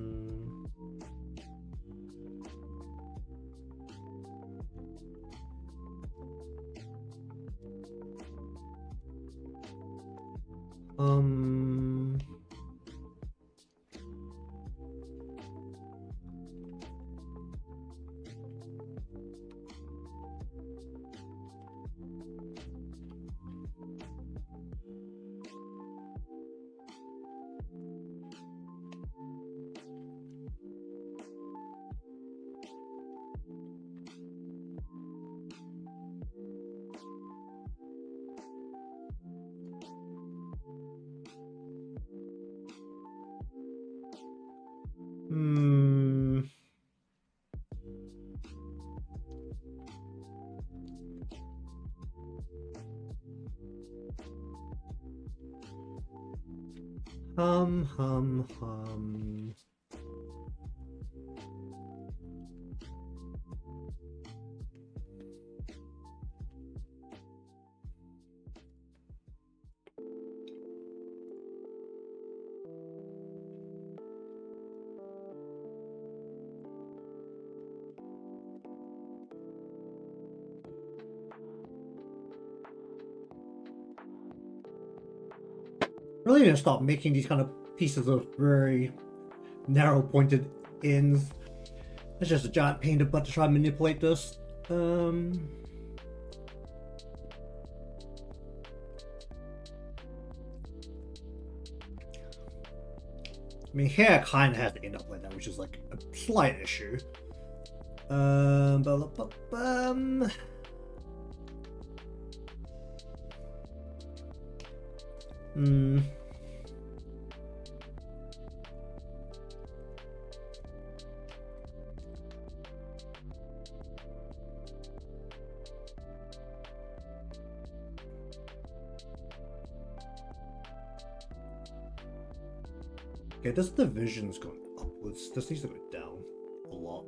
Speaker 1: Really need to stop making these kind of pieces of very narrow pointed ends. It's just a giant pain in the butt to try and manipulate this. I mean, hair kind of has to end up like that, which is like a slight issue. Okay, this division's going upwards. This needs to go down a lot.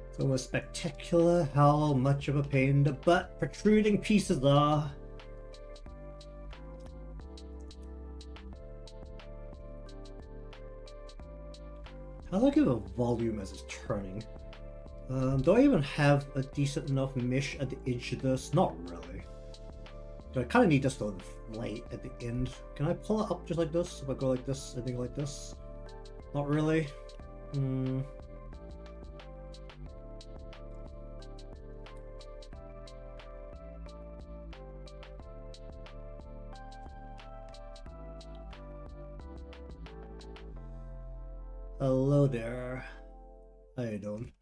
Speaker 1: It's almost spectacular how much of a pain in the butt protruding pieces are. How do I give a volume as it's turning? Do I even have a decent enough mesh at the edge of this? Not really. I kind of need this to inflate at the end. Can I pull it up just like this? If I go like this, I think like this? Not really. Hello there. How you doing?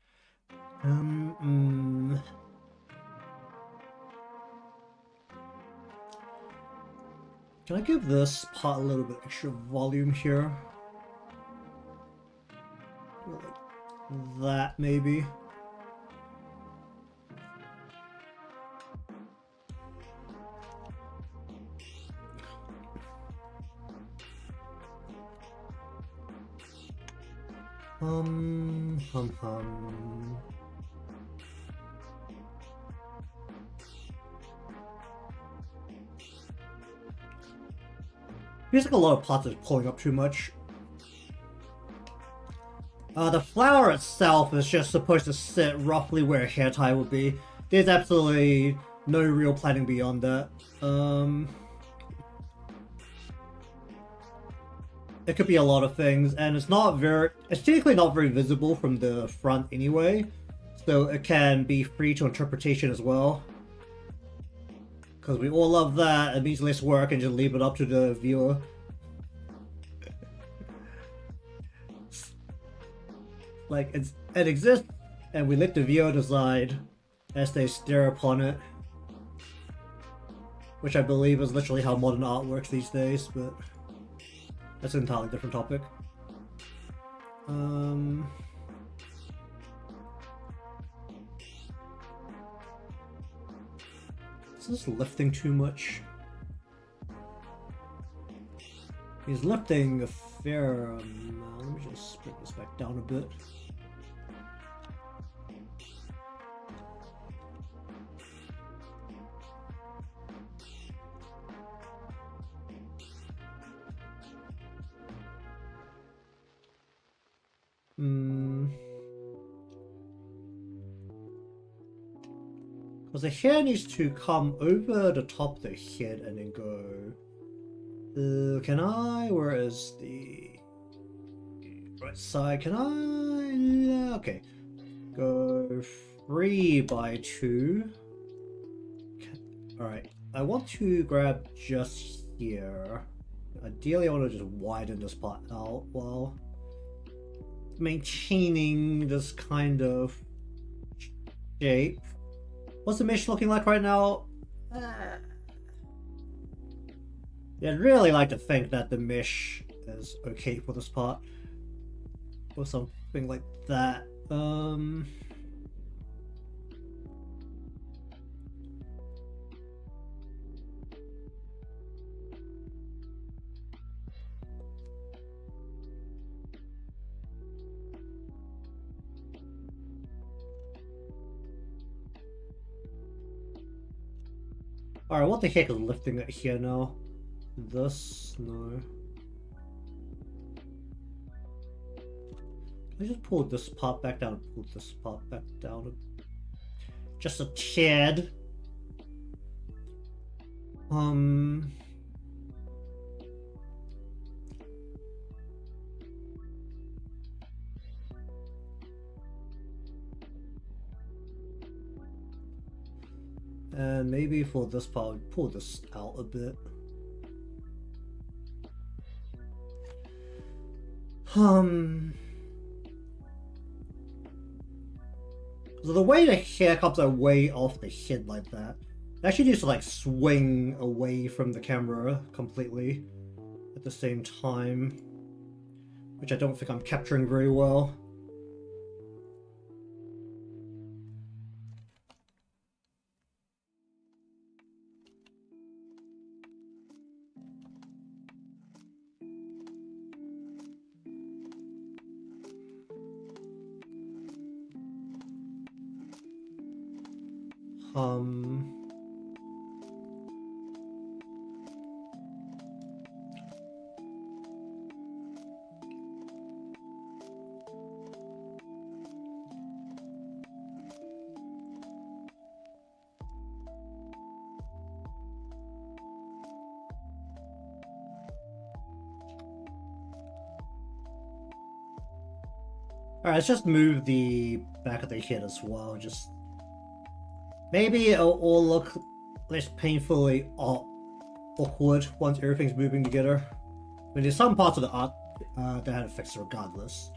Speaker 1: Can I give this part a little bit extra volume here? Like that, maybe? Feels like a lot of pots is pulling up too much. The flower itself is just supposed to sit roughly where a hair tie would be. There's absolutely no real planning beyond that. It could be a lot of things, and it's technically not very visible from the front anyway, so it can be free to interpretation as well. Because we all love that, it means less work and just leave it up to the viewer. Like, it exists, and we let the viewer decide as they stare upon it. Which I believe is literally how modern art works these days, but that's an entirely different topic. Is this lifting too much? He's lifting a fair amount. Let me just bring this back down a bit. Because the hair needs to come over the top of the head and then go. Can I? Where is the right side? Can I? Yeah, okay. Go 3 by 2. Alright. I want to grab just here. Ideally, I want to just widen this part out while maintaining this kind of shape. What's the mesh looking like right now? Yeah, I'd really like to think that the mesh is okay for this part. Or something like that. Alright, what the heck is lifting it here now? This? No. Can I just pull this part back down and pull this part back down? Just a tad. And maybe for this part, pull this out a bit. So the way the hair comes away off the head like that, it actually needs to like swing away from the camera completely at the same time, which I don't think I'm capturing very well. Alright, let's just move the back of the head as well. Just maybe it'll all look less painfully awkward once everything's moving together. I mean, there's some parts of the art that had effects regardless.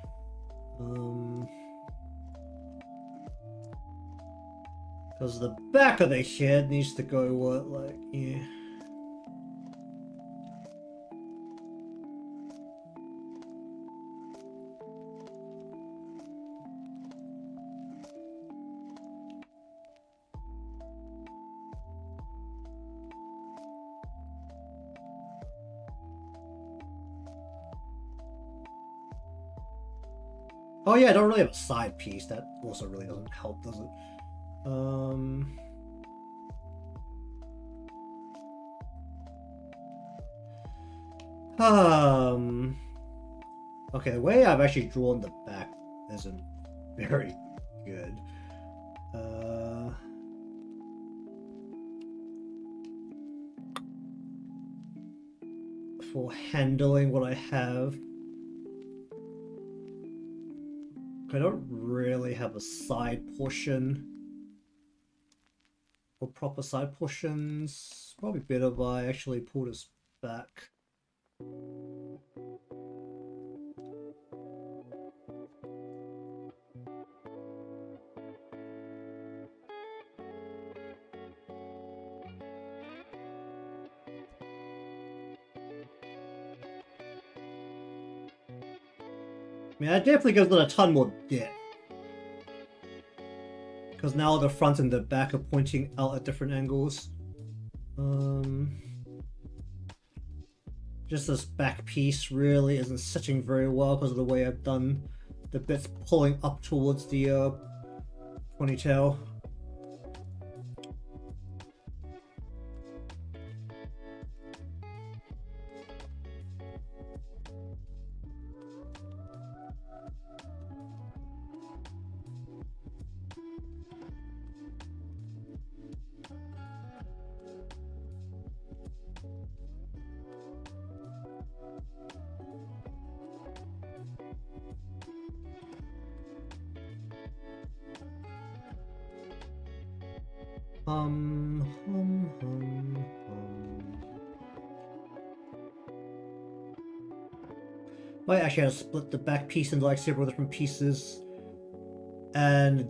Speaker 1: Because the back of the head needs to go what, like, yeah. Oh yeah, I don't really have a side piece. That also really doesn't help, does it? Okay, the way I've actually drawn the back isn't very good. For handling what I have, I don't really have a side portion or proper side portions. Probably better if I actually pull this back. I mean, that definitely gives it a ton more depth. Because now the front and the back are pointing out at different angles. just this back piece really isn't sitting very well because of the way I've done the bits pulling up towards the ponytail. Might actually have to split the back piece into like several different pieces, and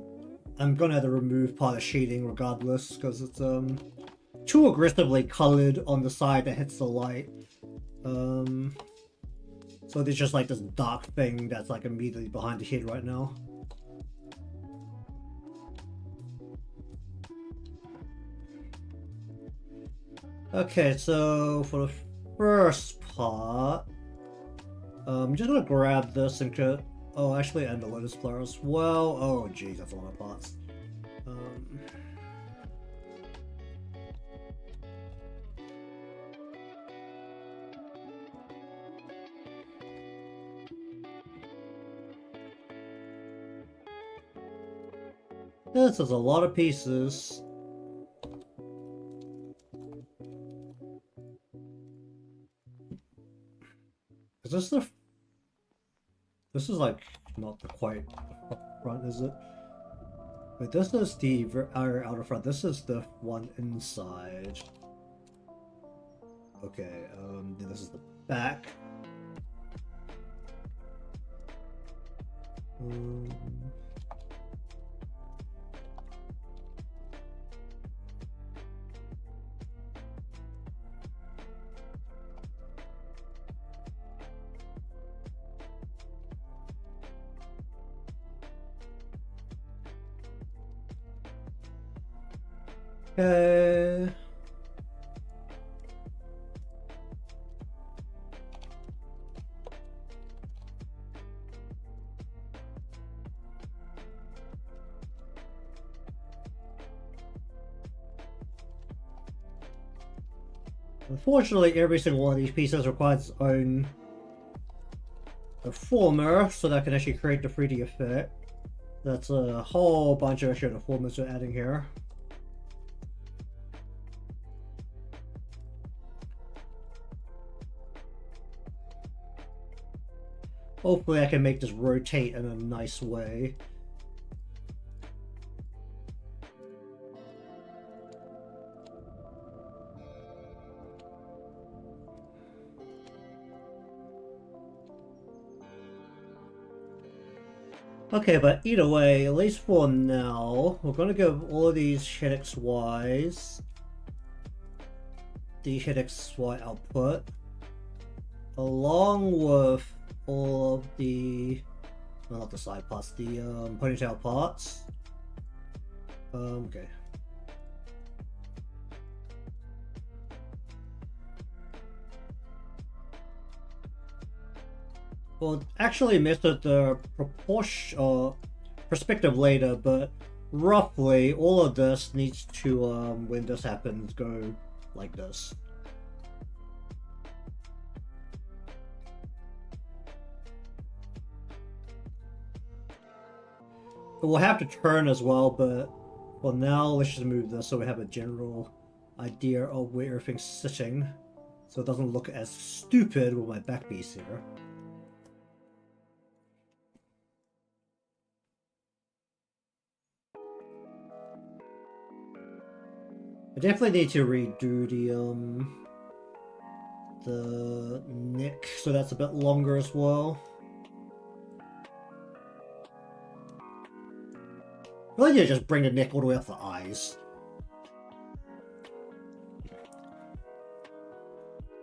Speaker 1: I'm gonna have to remove part of shading regardless because it's too aggressively colored on the side that hits the light. So there's just like this dark thing that's like immediately behind the head right now. Okay, so for the first part, I'm just gonna grab this and cut. Oh, actually, and the lotus flower as well. Oh, geez, that's a lot of parts. This is a lot of pieces. Is this the... This is like not the quite front, is it? Wait, this is the outer front. This is the one inside. Okay, then this is the back. Okay. Unfortunately, every single one of these pieces requires its own deformer, so that can actually create the 3D effect. That's a whole bunch of extra deformers we're adding here. Hopefully I can make this rotate in a nice way. Okay, but either way, at least for now, we're going to give all of these HeadXYs the HeadXY output, along with all of the, well, not the side parts, the ponytail parts. Okay. Well, actually measured the proportion or perspective later, but roughly all of this needs to, when this happens, go like this. We'll have to turn as well, but well, now let's just move this so we have a general idea of where everything's sitting, so it doesn't look as stupid with my back piece here. I definitely need to redo the neck, so that's a bit longer as well. I really need to just bring the neck all the way up the eyes.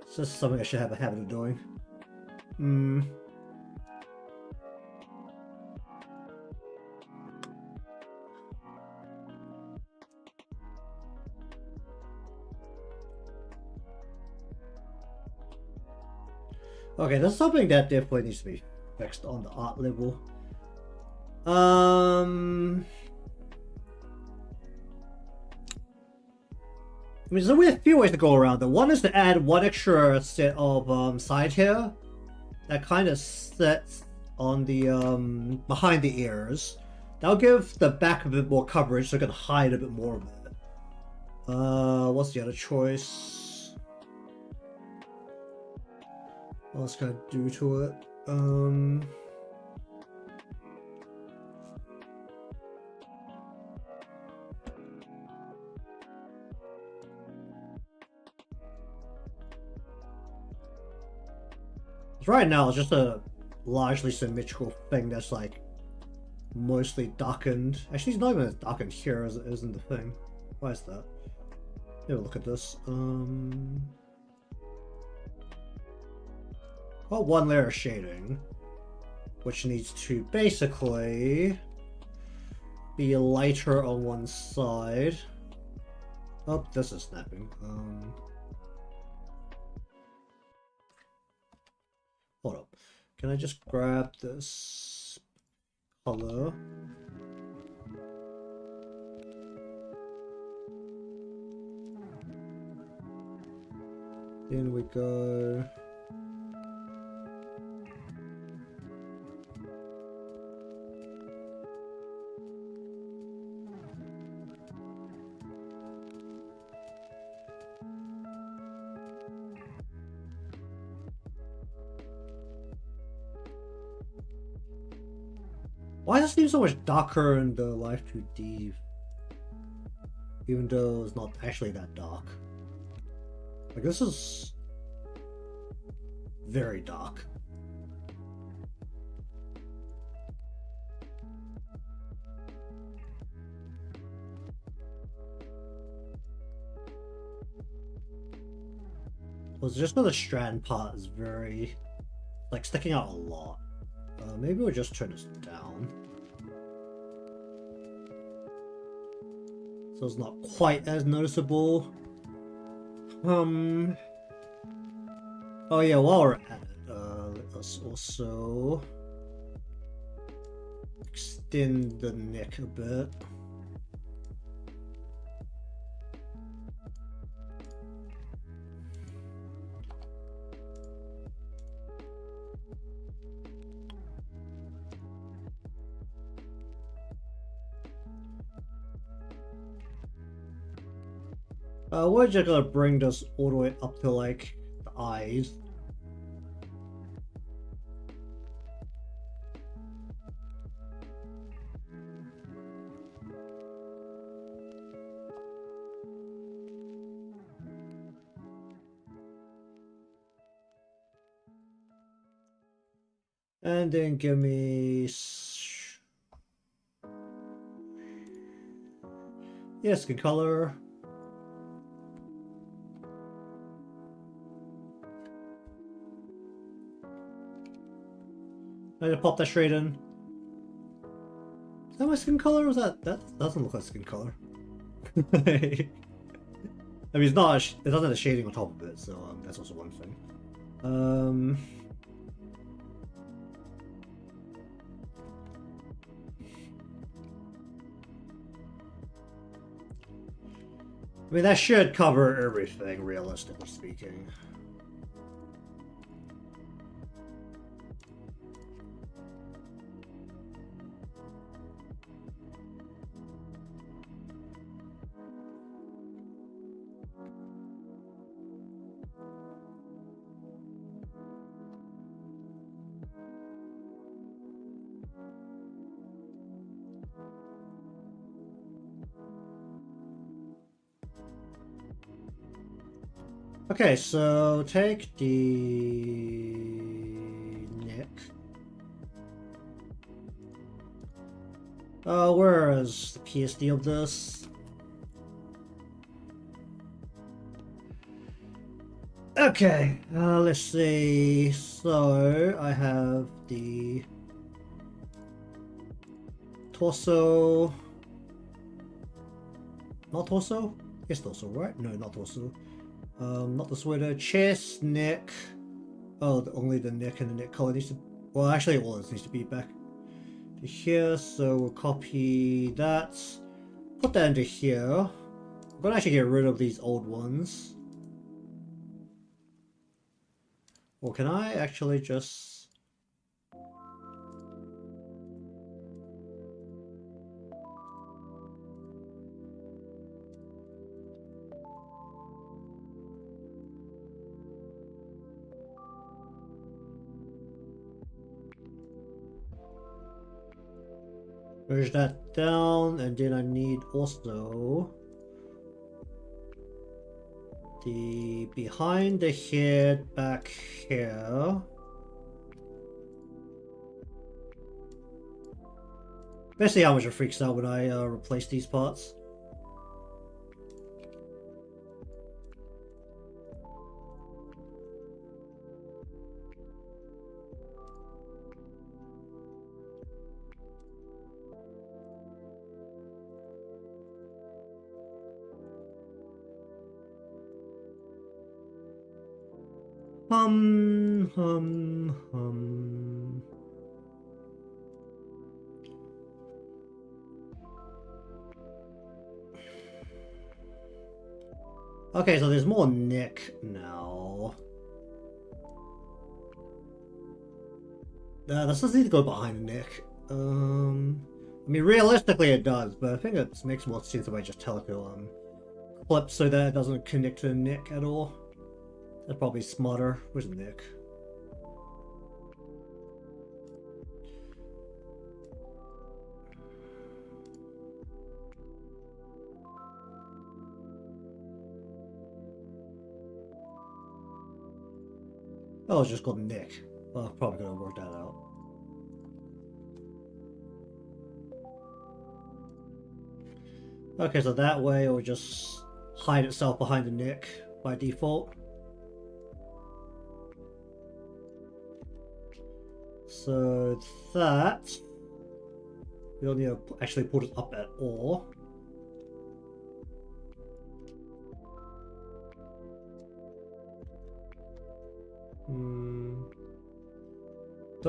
Speaker 1: It's just something I should have a habit of doing. Okay, that's something that definitely needs to be fixed on the art level. I mean, there's a few ways to go around it. One is to add one extra set of side hair that kind of sits on the behind the ears. That'll give the back a bit more coverage, so it can hide a bit more of it. What's the other choice? What else can I do to it? Right now, it's just a largely symmetrical thing that's like mostly darkened. Actually, it's not even as darkened here as it is in the thing. Why is that? Have a look at this. Got one layer of shading, which needs to basically be lighter on one side. Oh, this is snapping. Hold up. Can I just grab this color? In we go. Why does it seem so much darker in the Live2D, even though it's not actually that dark? Like, this is very dark. Well, it's just for the strand part is very, like, sticking out a lot. Maybe we'll just turn this down. So it's not quite as noticeable. Oh yeah, while we're at it, let us also extend the neck a bit. We're just gonna bring this all the way up to like the eyes. And then give me skin color. I just pop that straight in. Is that my skin color? Or is that doesn't look like skin color? I mean, it's not. It doesn't have the shading on top of it, so that's also one thing. I mean, that should cover everything, realistically speaking. Okay, so take the neck. Where is the PSD of this? Okay, let's see. So I have the torso. Not torso? Yes, torso, right? No, not torso. Not the sweater. Chest, neck. Oh, only the nick and the nick color needs to. Well, actually, all this needs to be back to here. So we'll copy that, put that into here. I'm gonna actually get rid of these old ones. Or can I actually just? Merge that down, and then I need also the behind the head back here. Let's see how much it freaks out when I replace these parts. Hum. Okay, so there's more Nick now. This doesn't need to go behind Nick. I mean, realistically it does, but I think it makes more sense if I just tell it to clip so that it doesn't connect to Nick at all. That's probably smarter. Where's Nick? Oh, it's just called Nick. Well, I'm probably gonna work that out. Okay, so that way it will just hide itself behind the Nick by default. So that we don't need to actually put it up at all. Do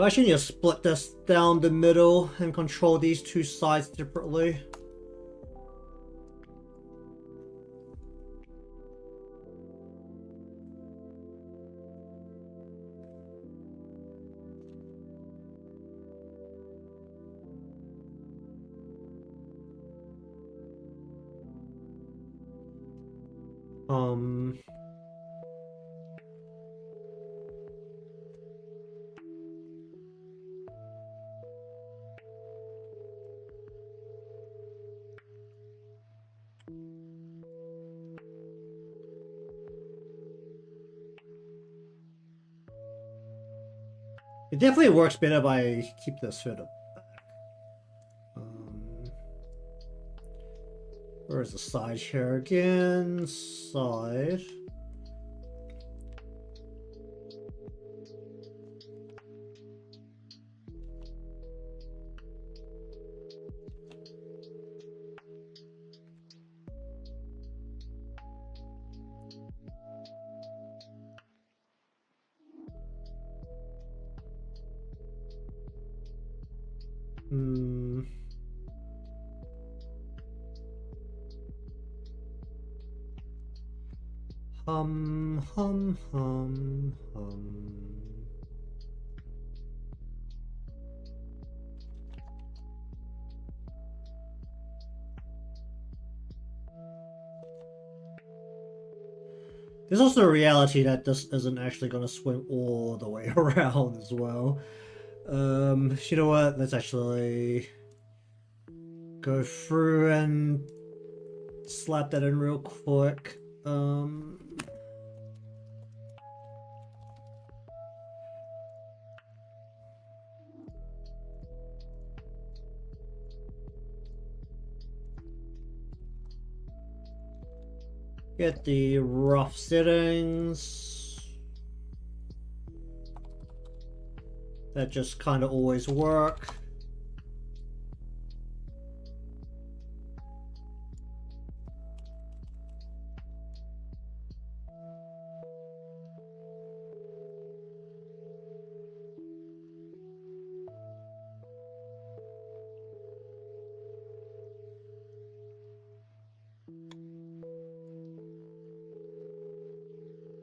Speaker 1: I actually need to split this down the middle and control these two sides separately? It definitely works better if I keep this further back. Where's the side here again? Side. Hum. There's also a reality that this isn't actually going to swing all the way around as well. You know what? Let's actually go through and slap that in real quick. Get the rough settings. That just kind of always work.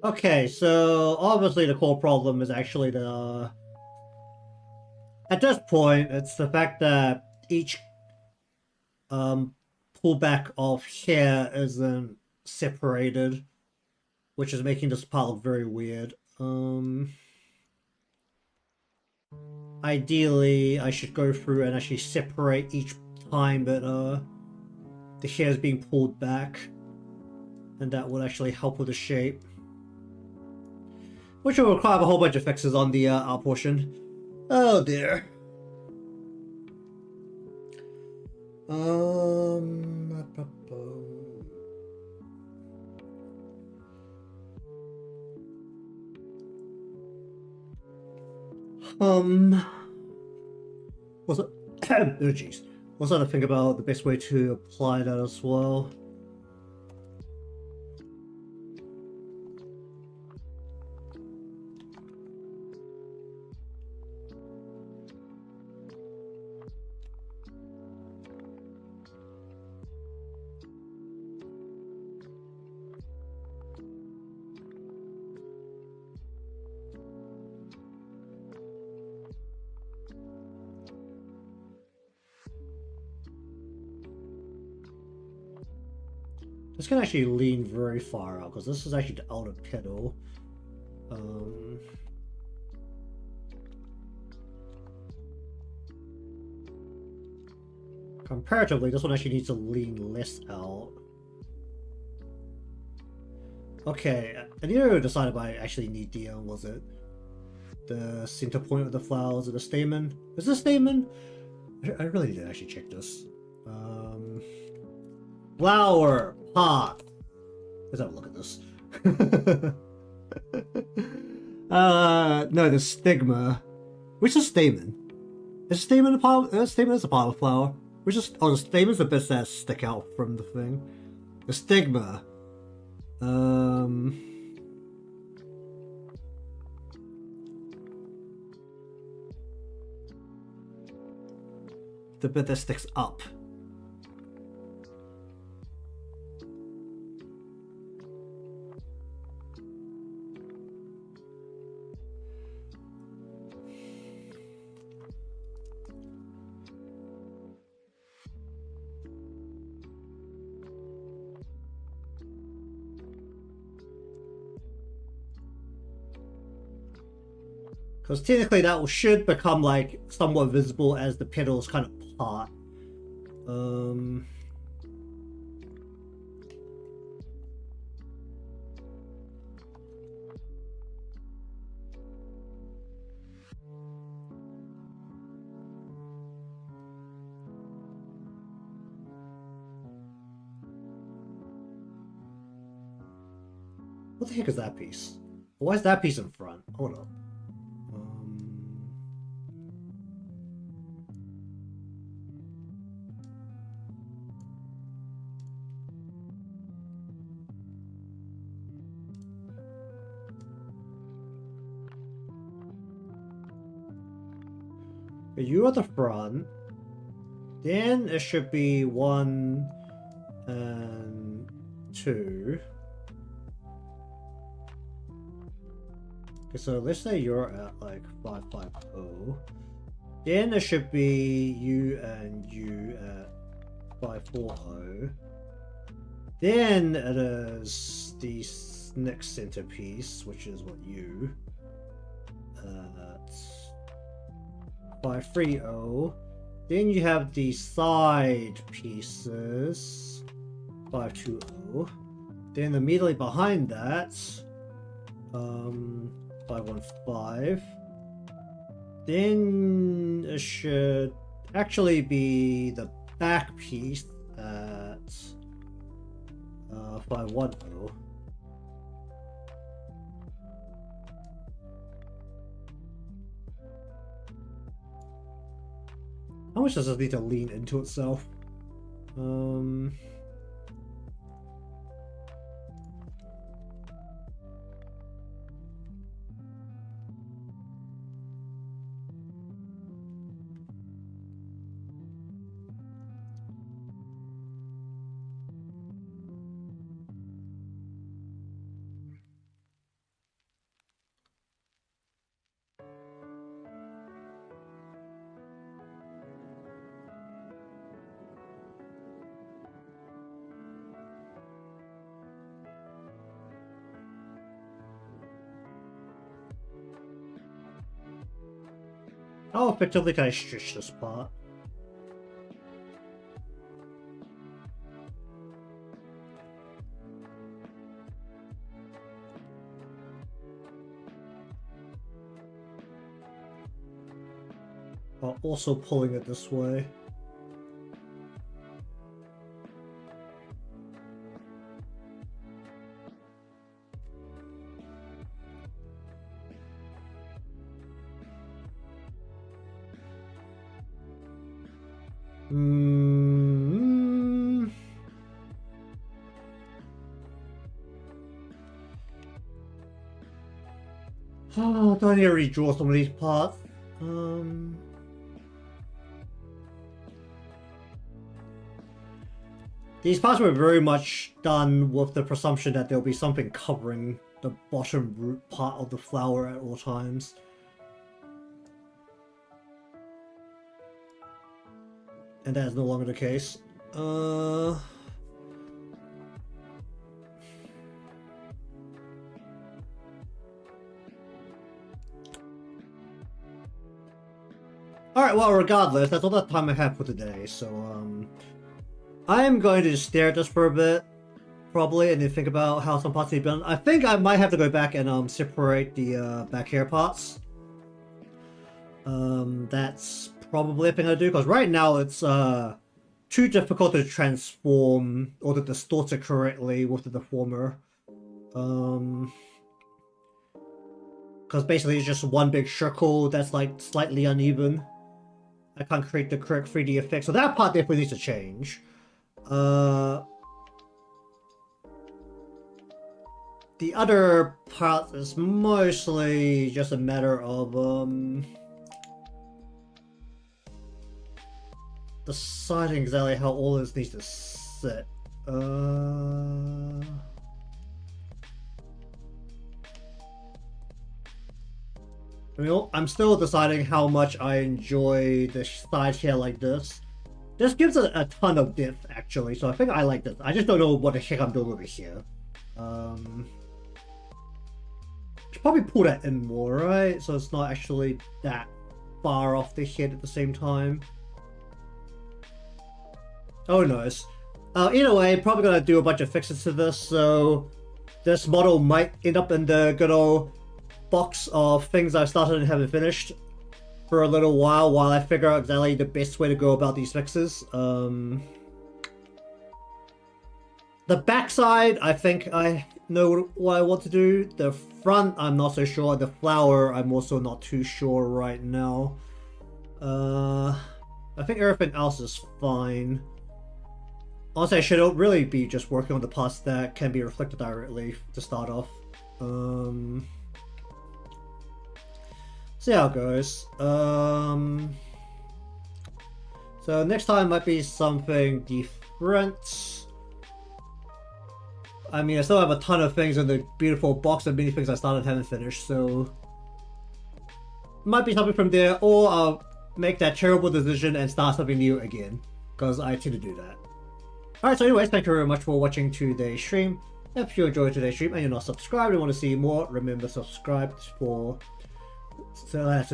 Speaker 1: Okay, so obviously the core problem is actually the... At this point, it's the fact that each pullback of hair isn't separated, which is making this part look very weird. Ideally, I should go through and actually separate each time that the hair is being pulled back, and that would actually help with the shape. Which will require a whole bunch of fixes on the art portion. Oh dear. What's it? Oh jeez. What's that to think about the best way to apply that as well? This can actually lean very far out because this is actually the outer pedal. Comparatively, this one actually needs to lean less out. Okay, I need to decide if I actually need the, was it the center point of the flowers or the stamen? Is this stamen? I really need to actually check this. Flower pot. Let's have a look at this. No, the stigma. Which is stamen? Is stamen a part of, stamen is a part of a flower? Which is, oh, the stamen's the bits that stick out from the thing. The stigma. The bit that sticks up. Because technically that should become like somewhat visible as the petals kind of part. What the heck is that piece? Why is that piece in front? Hold up. You at the front. Then it should be 1 and 2. Okay, so let's say you're at like 550. Then it should be you and you at 540. Then it is the next centerpiece, which is what you at 530. Then you have the side pieces, 520. Then immediately behind that, 515. Then it should actually be the back piece at 510. How much does this need to lean into itself? How effectively can I stretch this part? While also pulling it this way. Oh, do I need to redraw some of these parts? These parts were very much done with the presumption that there'll be something covering the bottom root part of the flower at all times. And that is no longer the case. Alright, well, regardless, that's all the time I have for today, so, I'm going to just stare at this for a bit, probably, and then think about how some parts need to be done. I think I might have to go back and, separate the, back hair parts. That's probably a thing I do, because right now it's, too difficult to transform or to distort it correctly with the deformer. Because basically it's just one big circle that's, like, slightly uneven. I can't create the correct 3D effect, so that part definitely needs to change. The other part is mostly just a matter of deciding exactly how all this needs to sit. I mean, I'm still deciding how much I enjoy the side here like this. This gives it a ton of depth, actually, so I think I like this. I just don't know what the heck I'm doing over here. Should probably pull that in more, right? So it's not actually that far off the head at the same time. Oh, nice. Either way, probably gonna do a bunch of fixes to this, so this model might end up in the good old box of things I've started and haven't finished for a little while I figure out exactly the best way to go about these fixes. The backside, I think I know what I want to do. The front, I'm not so sure. The flower, I'm also not too sure right now. I think everything else is fine. Honestly, I should really be just working on the parts that can be reflected directly to start off. See how it goes. So next time might be something different. I mean, I still have a ton of things in the beautiful box and many things I started and haven't finished, so might be something from there, or I'll make that terrible decision and start something new again, because I tend to do that. Alright, so anyways, thank you very much for watching today's stream. If you enjoyed today's stream and you're not subscribed and want to see more, remember subscribe to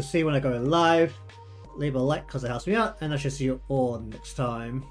Speaker 1: see when I go live. Leave a like because it helps me out, and I shall see you all next time.